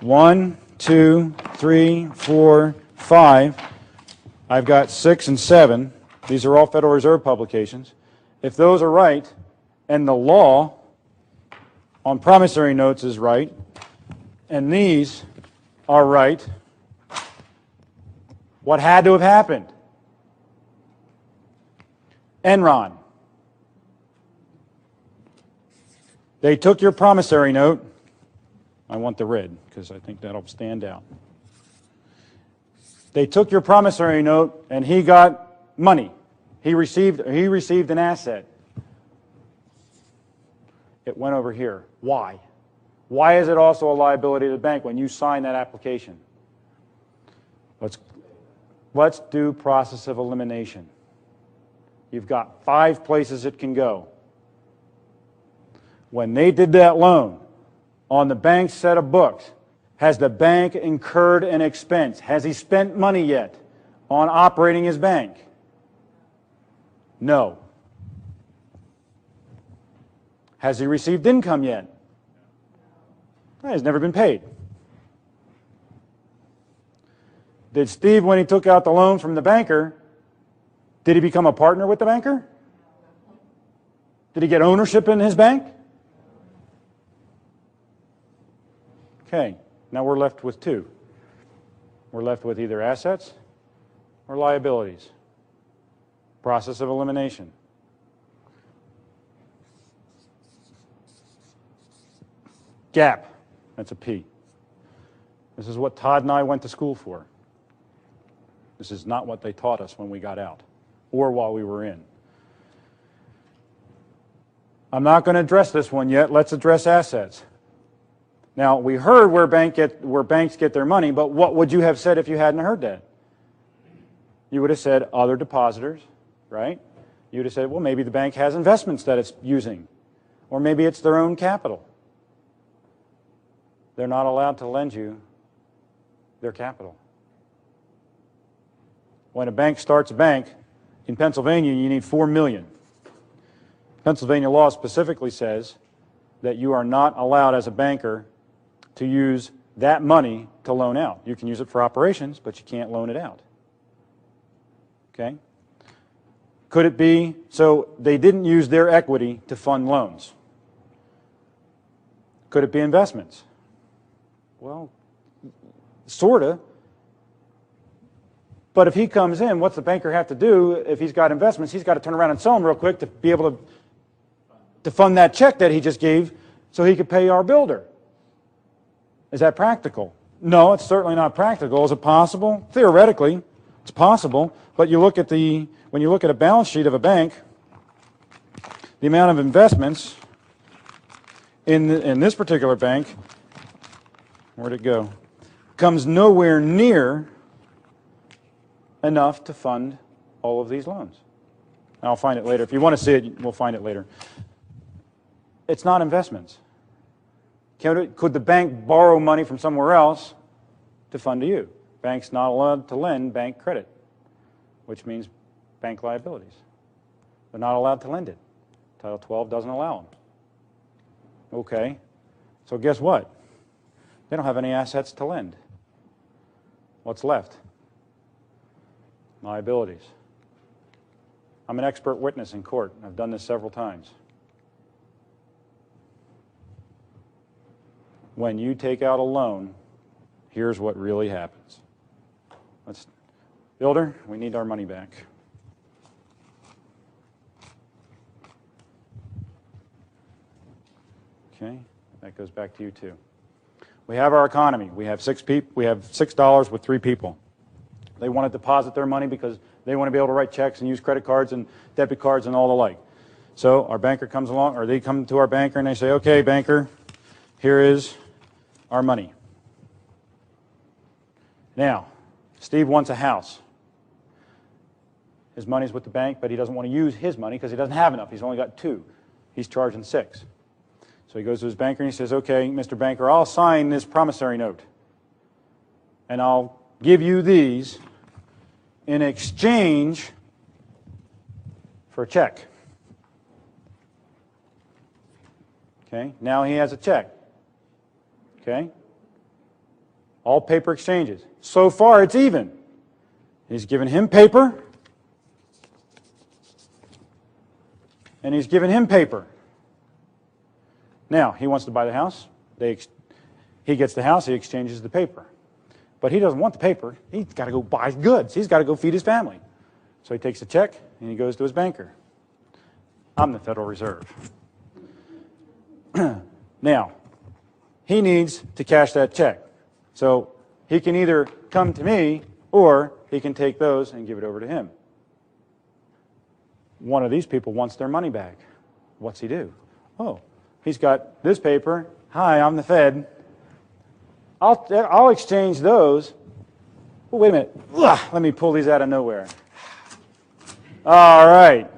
A: 1, 2, 3, 4, 5, I've got 6 and 7, these are all Federal Reserve publications, if those are right, and the law on promissory notes is right, and these are right, what had to have happened? Enron. They took your promissory note. I want the red because I think that'll stand out. They took your promissory note and he got money. He received an asset. It went over here. Why? Why is it also a liability to the bank when you sign that application? Let's do process of elimination. You've got 5 places it can go. When they did that loan on the bank's set of books, has the bank incurred an expense? Has he spent money yet on operating his bank? No. Has he received income yet? He's never been paid. Did Steve, when he took out the loan from the banker, did he become a partner with the banker? Did he get ownership in his bank? Okay, now we're left with 2. We're left with either assets or liabilities. Process of elimination. GAAP, that's a P. This is what Todd and I went to school for. This is not what they taught us when we got out or while we were in. I'm not going to address this one yet. Let's address assets. Now, we heard where banks get their money, but what would you have said if you hadn't heard that? You would have said other depositors, right? You would have said, well, maybe the bank has investments that it's using, or maybe it's their own capital. They're not allowed to lend you their capital. When a bank starts a bank, in Pennsylvania, you need $4 million. Pennsylvania law specifically says that you are not allowed as a banker to use that money to loan out. You can use it for operations, but you can't loan it out. Okay? Could it be, so they didn't use their equity to fund loans. Could it be investments? Well, sort of. But if he comes in, what's the banker have to do if he's got investments? He's got to turn around and sell them real quick to be able to fund that check that he just gave so he could pay our builder. Is that practical? No, it's certainly not practical. Is it possible? Theoretically, it's possible. But you look at when you look at a balance sheet of a bank, the amount of investments in this particular bank, where'd it go? Comes nowhere near enough to fund all of these loans. I'll find it later. If you want to see it, we'll find it later. It's not investments. Could the bank borrow money from somewhere else to fund to you? Bank's not allowed to lend bank credit, which means bank liabilities. They're not allowed to lend it. Title 12 doesn't allow them. Okay, so guess what? They don't have any assets to lend. What's left? Liabilities. I'm an expert witness in court. I've done this several times. When you take out a loan, here's what really happens. Builder, we need our money back. Okay, that goes back to you too. We have our economy. We have $6 with 3 people. They want to deposit their money because they want to be able to write checks and use credit cards and debit cards and all the like. So our banker comes along, or they come to our banker and they say, okay, banker, here is our money. Now, Steve wants a house. His money's with the bank, but he doesn't want to use his money because he doesn't have enough. He's only got 2. He's charging 6. So he goes to his banker and he says, okay, Mr. Banker, I'll sign this promissory note. And I'll give you these in exchange for a check. Okay, now he has a check. Okay? All paper exchanges. So far, it's even. He's given him paper, and he's given him paper. Now, he wants to buy the house. He gets the house, he exchanges the paper. But he doesn't want the paper. He's got to go buy goods. He's got to go feed his family. So he takes the check, and he goes to his banker. I'm the Federal Reserve. Now, he needs to cash that check. So he can either come to me, or he can take those and give it over to him. One of these people wants their money back. What's he do? Oh, he's got this paper. Hi, I'm the Fed. I'll exchange those. Oh, wait a minute. Ugh, let me pull these out of nowhere. All right.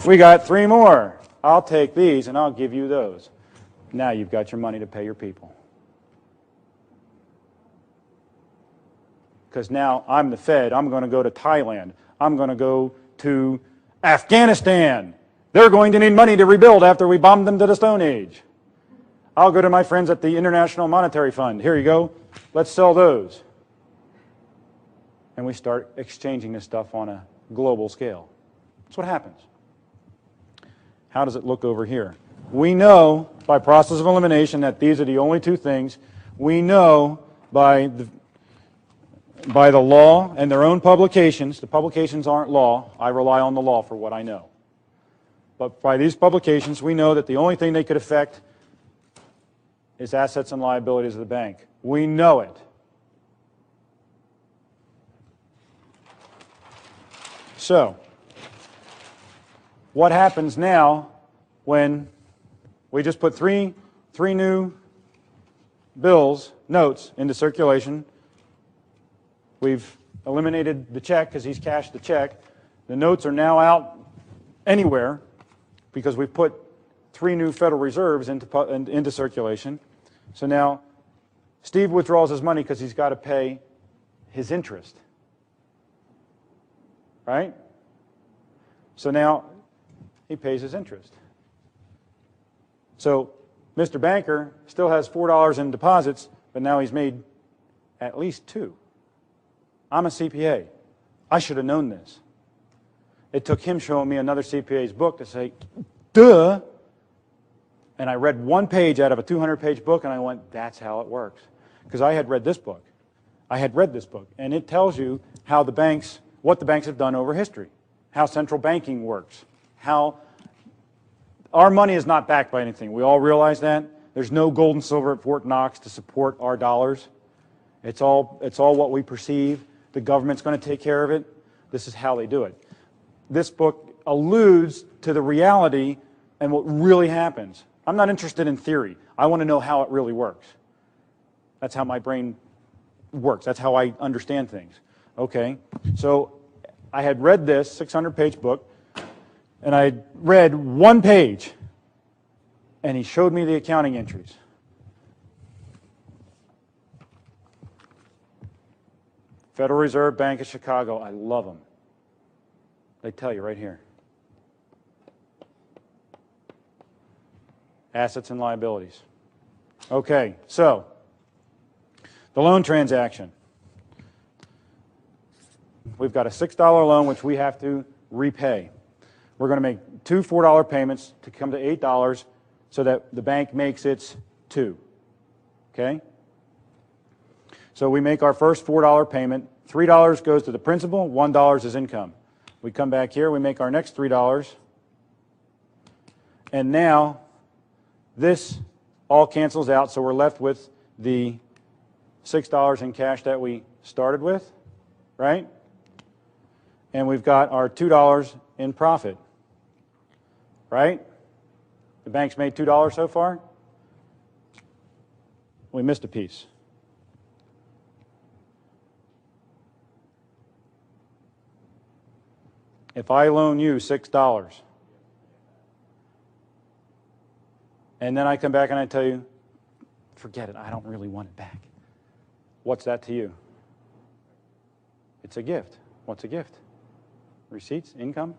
A: We got 3 more. I'll take these and I'll give you those. Now you've got your money to pay your people. Because now I'm the Fed. I'm going to go to Thailand. I'm going to go to Afghanistan. They're going to need money to rebuild after we bombed them to the Stone Age. I'll go to my friends at the International Monetary Fund. Here you go. Let's sell those. And we start exchanging this stuff on a global scale. That's what happens. How does it look over here? We know by process of elimination that these are the only 2 things. We know by the law and their own publications. The publications aren't law. I rely on the law for what I know. But by these publications, we know that the only thing they could affect is assets and liabilities of the bank. We know it. So, what happens now when we just put three new notes into circulation? We've eliminated the check because he's cashed the check. The notes are now out anywhere because we've put 3 new Federal Reserves into circulation. So now Steve withdraws his money because he's got to pay his interest. Right? So now he pays his interest. So Mr. Banker still has $4 in deposits, but now he's made at least 2. I'm a CPA. I should have known this. It took him showing me another CPA's book to say, duh. And I read 1 page out of a 200-page book, and I went, that's how it works. Because I had read this book. And it tells you how what the banks have done over history, how central banking works, how our money is not backed by anything. We all realize that. There's no gold and silver at Fort Knox to support our dollars. It's all what we perceive. The government's going to take care of it. This is how they do it. This book alludes to the reality and what really happens. I'm not interested in theory. I want to know how it really works. That's how my brain works. That's how I understand things. Okay, so I had read this 600-page book, and I read 1 page, and he showed me the accounting entries. Federal Reserve Bank of Chicago. I love them. They tell you right here. Assets and liabilities. Okay, so the loan transaction. We've got a $6 loan which we have to repay. We're going to make two $4 payments to come to $8 so that the bank makes its $2. Okay? So we make our first $4 payment. $3 goes to the principal, $1 is income. We come back here, we make our next $3. And now this all cancels out, so we're left with the $6 in cash that we started with, right? And we've got our $2 in profit, right? The bank's made $2 so far. We missed a piece. If I loan you $6, and then I come back and I tell you, forget it, I don't really want it back. What's that to you? It's a gift. What's a gift? Receipts? Income?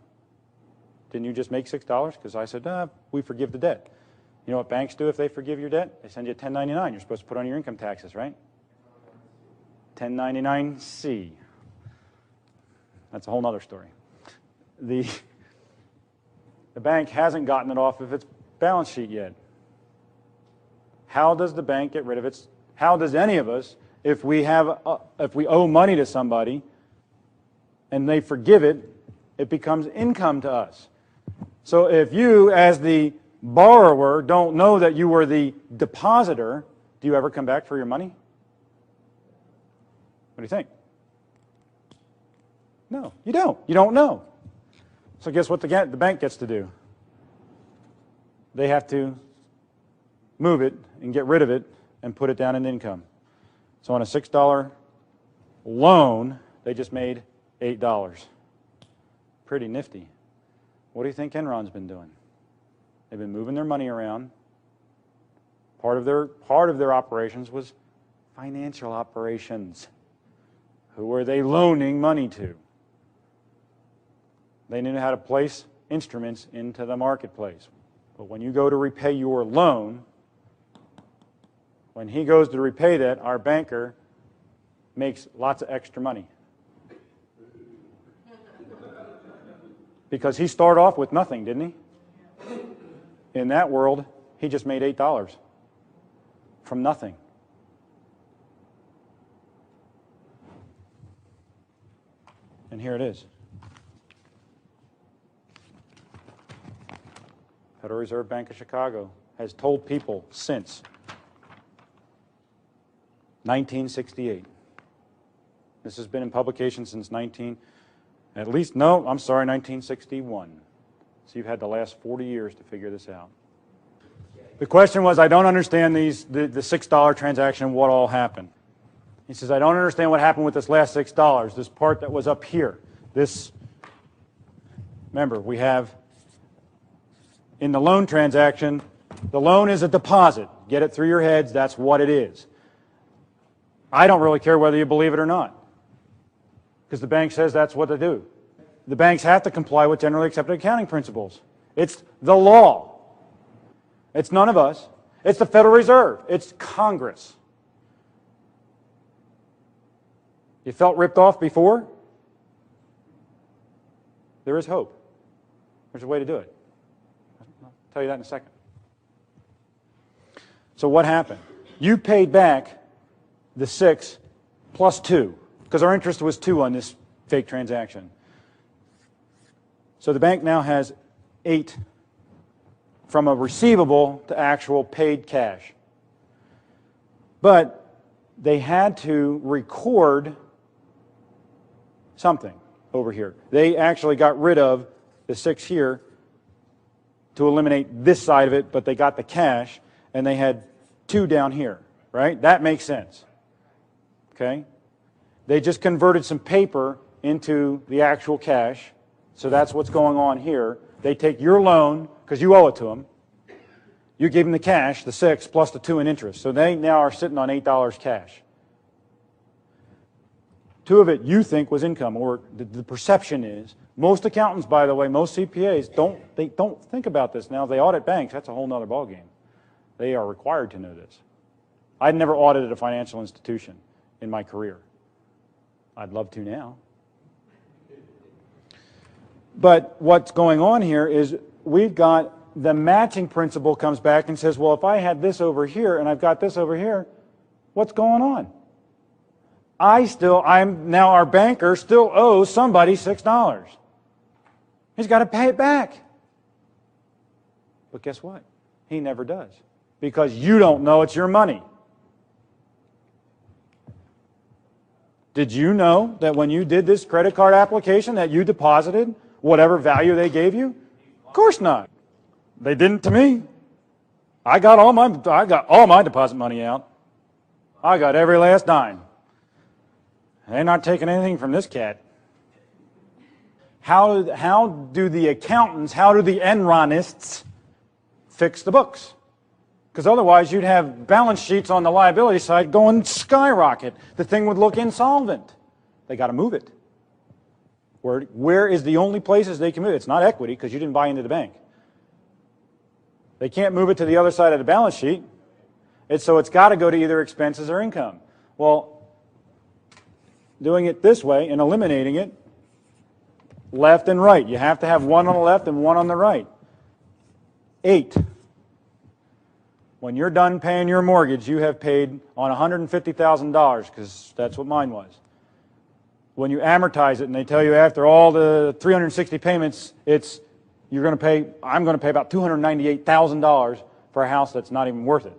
A: Didn't you just make $6? Because I said, we forgive the debt. You know what banks do if they forgive your debt? They send you a 1099. You're supposed to put on your income taxes, right? 1099-C. That's a whole other story. The bank hasn't gotten it off of its balance sheet yet. How does the bank get rid of its? How does any of us, if we owe money to somebody and they forgive it, it becomes income to us. So if you, as the borrower, don't know that you were the depositor, do you ever come back for your money? What do you think? No, you don't. You don't know. So guess what the bank gets to do? They have to move it and get rid of it and put it down in income. So on a $6 loan, they just made $8. Pretty nifty. What do you think Enron's been doing? They've been moving their money around. Part of their operations was financial operations. Who were they loaning money to? They knew how to place instruments into the marketplace. But when you go to repay your loan, when he goes to repay that, our banker makes lots of extra money. Because he started off with nothing, didn't he? In that world, he just made $8 from nothing. And here it is. Federal Reserve Bank of Chicago has told people since 1968. This has been in publication since 1961. So you've had the last 40 years to figure this out. The question was, I don't understand the $6 transaction, what all happened. He says, I don't understand what happened with this last $6, this part that was up here. Remember, we have, in the loan transaction, the loan is a deposit. Get it through your heads, that's what it is. I don't really care whether you believe it or not, because the bank says that's what they do. The banks have to comply with generally accepted accounting principles. It's the law. It's none of us. It's the Federal Reserve. It's Congress. You felt ripped off before? There is hope. There's a way to do it. I'll tell you that in a second. So what happened? You paid back the 6 plus 2, because our interest was 2 on this fake transaction. So the bank now has 8 from a receivable to actual paid cash. But they had to record something over here. They actually got rid of the 6 here to eliminate this side of it, but they got the cash, and they had 2 down here, right? That makes sense. Okay? They just converted some paper into the actual cash, so that's what's going on here. They take your loan, because you owe it to them. You give them the cash, the 6, plus the 2 in interest. So they now are sitting on $8 cash. 2 of it you think was income, or the perception is. Most accountants, by the way, most CPAs, don't think about this. Now, if they audit banks, that's a whole other ballgame. They are required to know this. I'd never audited a financial institution in my career. I'd love to now. But what's going on here is we've got the matching principle comes back and says, well, if I had this over here and I've got this over here, what's going on? Now our banker still owes somebody $6. He's got to pay it back. But guess what? He never does. Because you don't know it's your money. Did you know that when you did this credit card application that you deposited whatever value they gave you? Of course not. They didn't to me. I got all my deposit money out. I got every last dime. They're not taking anything from this cat. How do the accountants, how do the Enronists fix the books? Because otherwise you'd have balance sheets on the liability side going skyrocket. The thing would look insolvent. They got to move it. Where is the only places they can move it? It's not equity because you didn't buy into the bank. They can't move it to the other side of the balance sheet. So it's got to go to either expenses or income. Well, doing it this way and eliminating it, left and right. You have to have one on the left and one on the right. 8. When you're done paying your mortgage, you have paid on $150,000 because that's what mine was. When you amortize it and they tell you after all the 360 payments, I'm going to pay about $298,000 for a house that's not even worth it.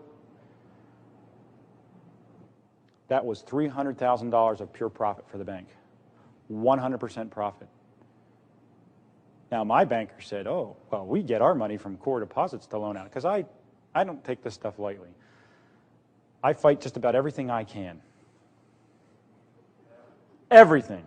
A: That was $300,000 of pure profit for the bank. 100% profit. Now, my banker said, oh, well, we get our money from core deposits to loan out. Because I don't take this stuff lightly. I fight just about everything I can. Everything.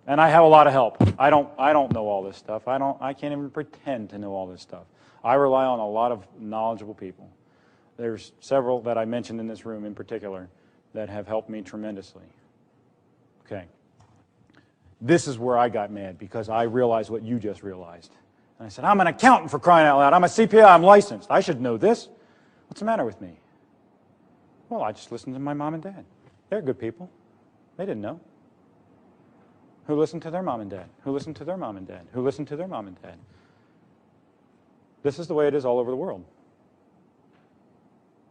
A: And I have a lot of help. I don't know all this stuff. I can't even pretend to know all this stuff. I rely on a lot of knowledgeable people. There's several that I mentioned in this room in particular that have helped me tremendously. Okay. This is where I got mad because I realized what you just realized. And I said, I'm an accountant for crying out loud. I'm a CPA. I'm licensed. I should know this. What's the matter with me? Well, I just listened to my mom and dad. They're good people. They didn't know. Who listened to their mom and dad? Who listened to their mom and dad? Who listened to their mom and dad? This is the way it is all over the world.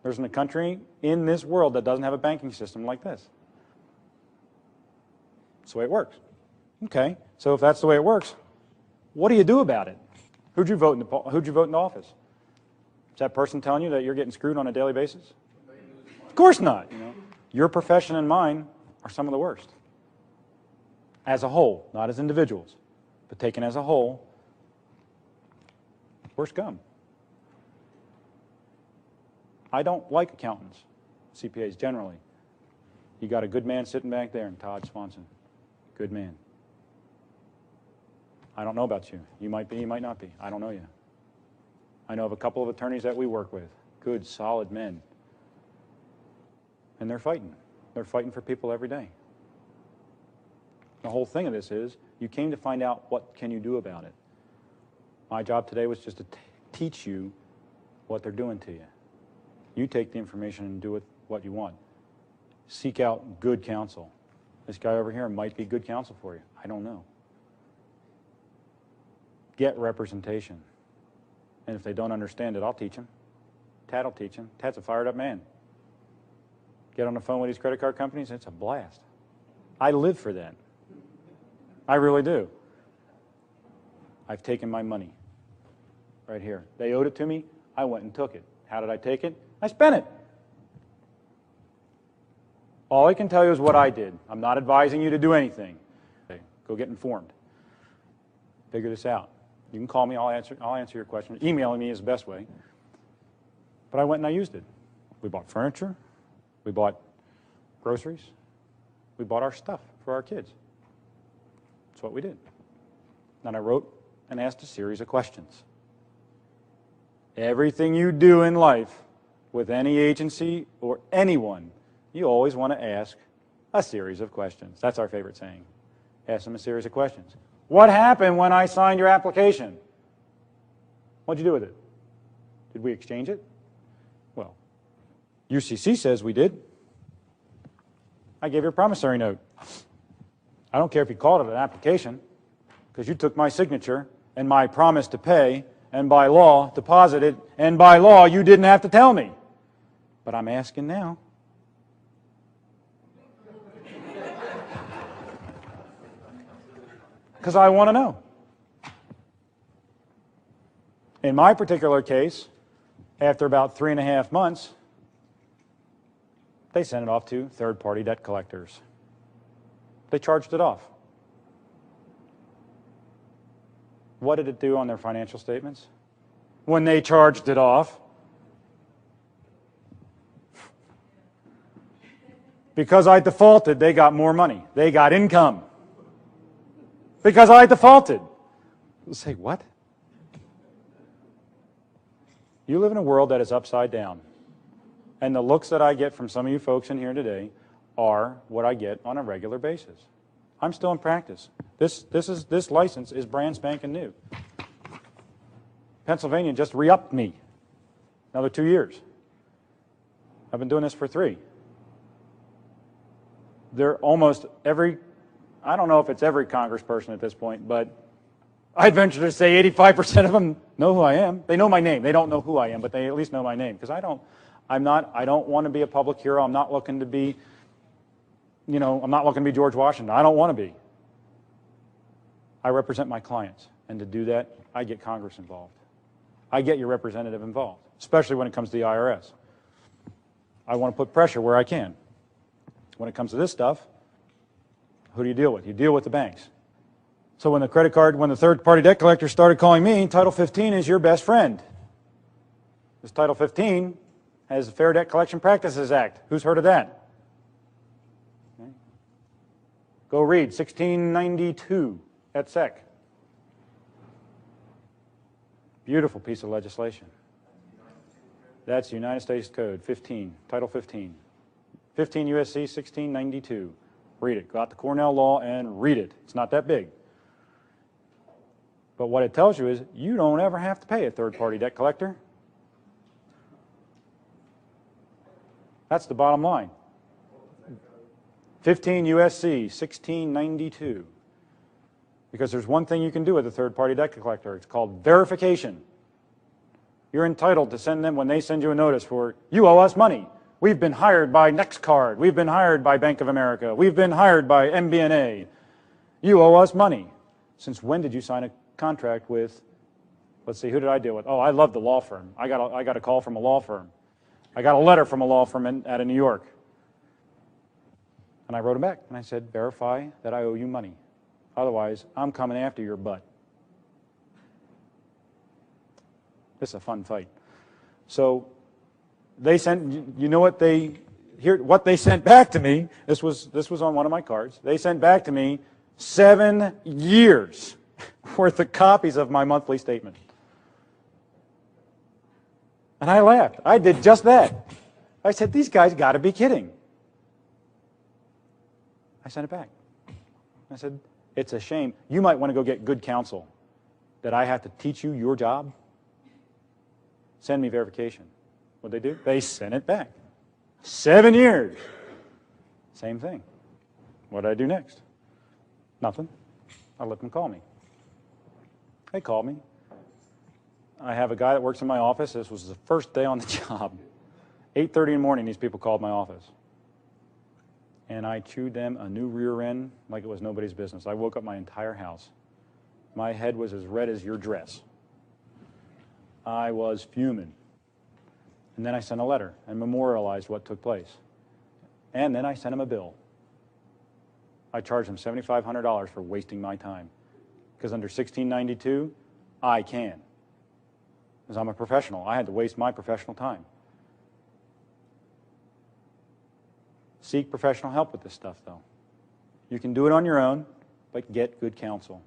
A: There's a country in this world that doesn't have a banking system like this. That's the way it works. Okay, so if that's the way it works, what do you do about it? Who'd you vote into office? Is that person telling you that you're getting screwed on a daily basis? Of course not. Your profession and mine are some of the worst. As a whole, not as individuals, but taken as a whole, worst gum. I don't like accountants, CPAs generally. You got a good man sitting back there, and Todd Swanson. Good man. I don't know about you. You might be, you might not be. I don't know you. I know of a couple of attorneys that we work with. Good, solid men. And they're fighting. They're fighting for people every day. The whole thing of this is you came to find out what can you do about it. My job today was just to teach you what they're doing to you. You take the information and do with what you want. Seek out good counsel. This guy over here might be good counsel for you. I don't know. Get representation. And if they don't understand it, I'll teach them. Tad will teach them. Tad's a fired up man. Get on the phone with these credit card companies, it's a blast. I live for that. I really do. I've taken my money right here. They owed it to me. I went and took it. How did I take it? I spent it. All I can tell you is what I did. I'm not advising you to do anything. Okay, go get informed. Figure this out. You can call me. I'll answer your question. Emailing me is the best way. But I went and I used it. We bought furniture. We bought groceries. We bought our stuff for our kids. That's what we did. Then I wrote and asked a series of questions. Everything you do in life with any agency or anyone, you always want to ask A series of questions. That's our favorite saying. Ask them a series of questions. What happened when I signed your application? What'd you do with it? Did we exchange it? Well, UCC says we did. I gave you a promissory note. I don't care if you called it an application, because you took my signature and my promise to pay, and by law deposited, and by law you didn't have to tell me. But I'm asking now. Because I want to know. In my particular case, after about 3.5 months, they sent it off to third-party debt collectors. They charged it off. What did it do on their financial statements? When they charged it off, because I defaulted, they got more money. They got income. Because I defaulted. Say, what? You live in a world that is upside down. And the looks that I get from some of you folks in here today are what I get on a regular basis. I'm still in practice. This license is brand spanking new. Pennsylvania just re-upped me. Another 2 years. I've been doing this for 3. They're almost every, I don't know if it's every congressperson at this point, but I'd venture to say 85% of them know who I am. They know my name. They don't know who I am, but they at least know my name. Because I don't want to be a public hero. I'm not looking to be, I'm not looking to be George Washington. I don't want to be. I represent my clients. And to do that, I get Congress involved. I get your representative involved, especially when it comes to the IRS. I want to put pressure where I can. When it comes to this stuff, who do you deal with? You deal with the banks. So when the third-party debt collector started calling me, Title 15 is your best friend. This Title 15 has the Fair Debt Collection Practices Act. Who's heard of that? Okay. Go read 1692 at SEC. Beautiful piece of legislation. That's United States Code 15, Title 15. 15 U.S.C. 1692. Read it. Go out to Cornell Law and read it. It's not that big. But what it tells you is you don't ever have to pay a third-party debt collector. That's the bottom line. 15 U.S.C. 1692. Because there's one thing you can do with a third-party debt collector. It's called verification. You're entitled to send them, when they send you a notice for, you owe us money. We've been hired by NextCard. We've been hired by Bank of America. We've been hired by MBNA. You owe us money. Since when did you sign a contract with, let's see, who did I deal with? Oh, I love the law firm. I got a call from a law firm. I got a letter from a law firm out of New York. And I wrote him back, and I said, verify that I owe you money. Otherwise, I'm coming after your butt. This is a fun fight. So they sent, you know what they sent back to me, this was on one of my cards, they sent back to me 7 years worth of copies of my monthly statement. And I laughed. I did just that. I said, these guys got to be kidding. I sent it back. I said, it's a shame. You might want to go get good counsel that I have to teach you your job. Send me verification. What'd they do? They sent it back. 7 years. Same thing. What did I do next? Nothing. I let them call me. They called me. I have a guy that works in my office. This was the first day on the job. 8:30 in the morning, these people called my office. And I chewed them a new rear end like it was nobody's business. I woke up my entire house. My head was as red as your dress. I was fuming. And then I sent a letter and memorialized what took place. And then I sent him a bill. I charged him $7,500 for wasting my time. Because under 1692, I can. Because I'm a professional. I had to waste my professional time. Seek professional help with this stuff, though. You can do it on your own, but get good counsel.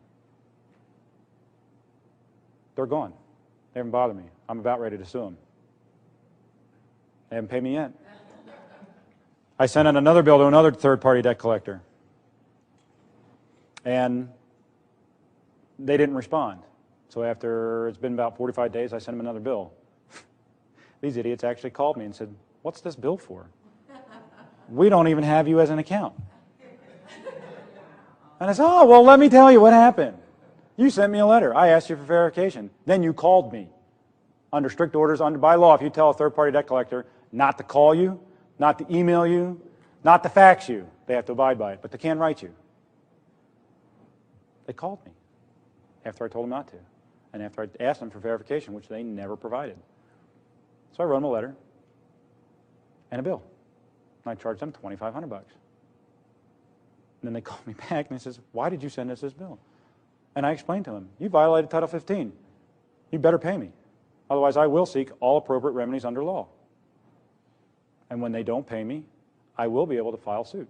A: They're gone. They haven't bothered me. I'm about ready to sue them. They haven't paid me yet. I sent out another bill to another third-party debt collector, and they didn't respond. So after it's been about 45 days, I sent them another bill. These idiots actually called me and said, "What's this bill for? We don't even have you as an account." And I said, "Oh, well, let me tell you what happened. You sent me a letter. I asked you for verification. Then you called me. Under strict orders, by law, if you tell a third-party debt collector not to call you, not to email you, not to fax you, they have to abide by it, but they can't write you." They called me after I told them not to, and after I asked them for verification, which they never provided. So I wrote them a letter and a bill, and I charged them $2,500. And then they called me back and they says, "Why did you send us this bill?" And I explained to them, "You violated Title 15. You better pay me. Otherwise, I will seek all appropriate remedies under law. And when they don't pay me, I will be able to file suit."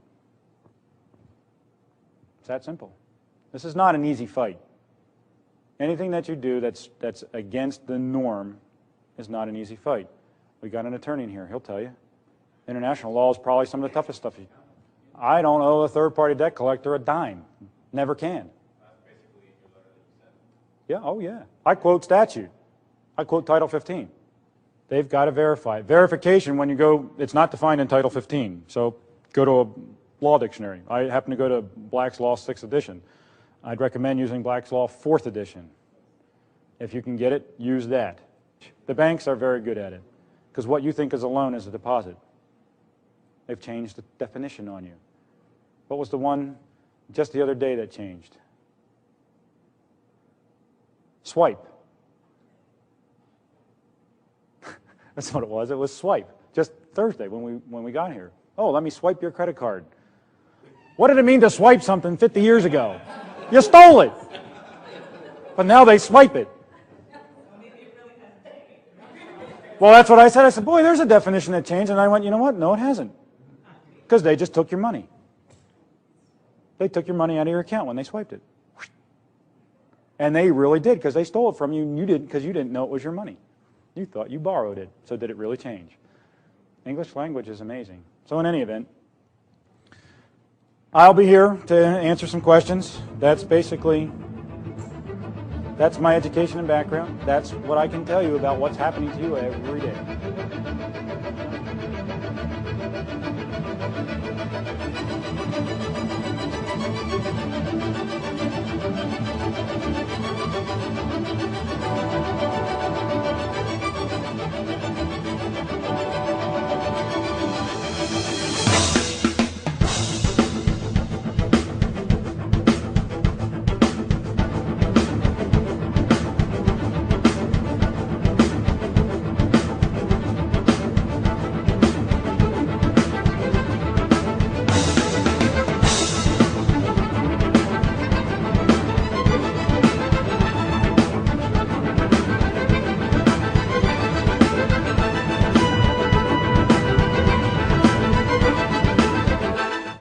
A: It's that simple. This is not an easy fight. Anything that you do that's against the norm is not an easy fight. We got an attorney in here. He'll tell you. International law is probably some of the toughest stuff. I don't owe a third-party debt collector a dime. Never can. Yeah, oh yeah. I quote statute. I quote Title 15. They've got to verify. Verification, when you go, it's not defined in Title 15. So go to a law dictionary. I happen to go to Black's Law 6th edition. I'd recommend using Black's Law 4th edition. If you can get it, use that. The banks are very good at it, because what you think is a loan is a deposit. They've changed the definition on you. What was the one just the other day that changed? Swipe. That's what it was. It was swipe. Just Thursday when we got here. Oh, let me swipe your credit card. What did it mean to swipe something 50 years ago? You stole it. But now they swipe it. Well, that's what I said. I said, boy, there's a definition that changed. And I went, you know what? No, it hasn't. Because they just took your money. They took your money out of your account when they swiped it. And they really did, because they stole it from you, and you didn't, because you didn't know it was your money. You thought you borrowed it. So did it really change? English language is amazing. So in any event, I'll be here to answer some questions. That's my education and background. That's what I can tell you about what's happening to you every day.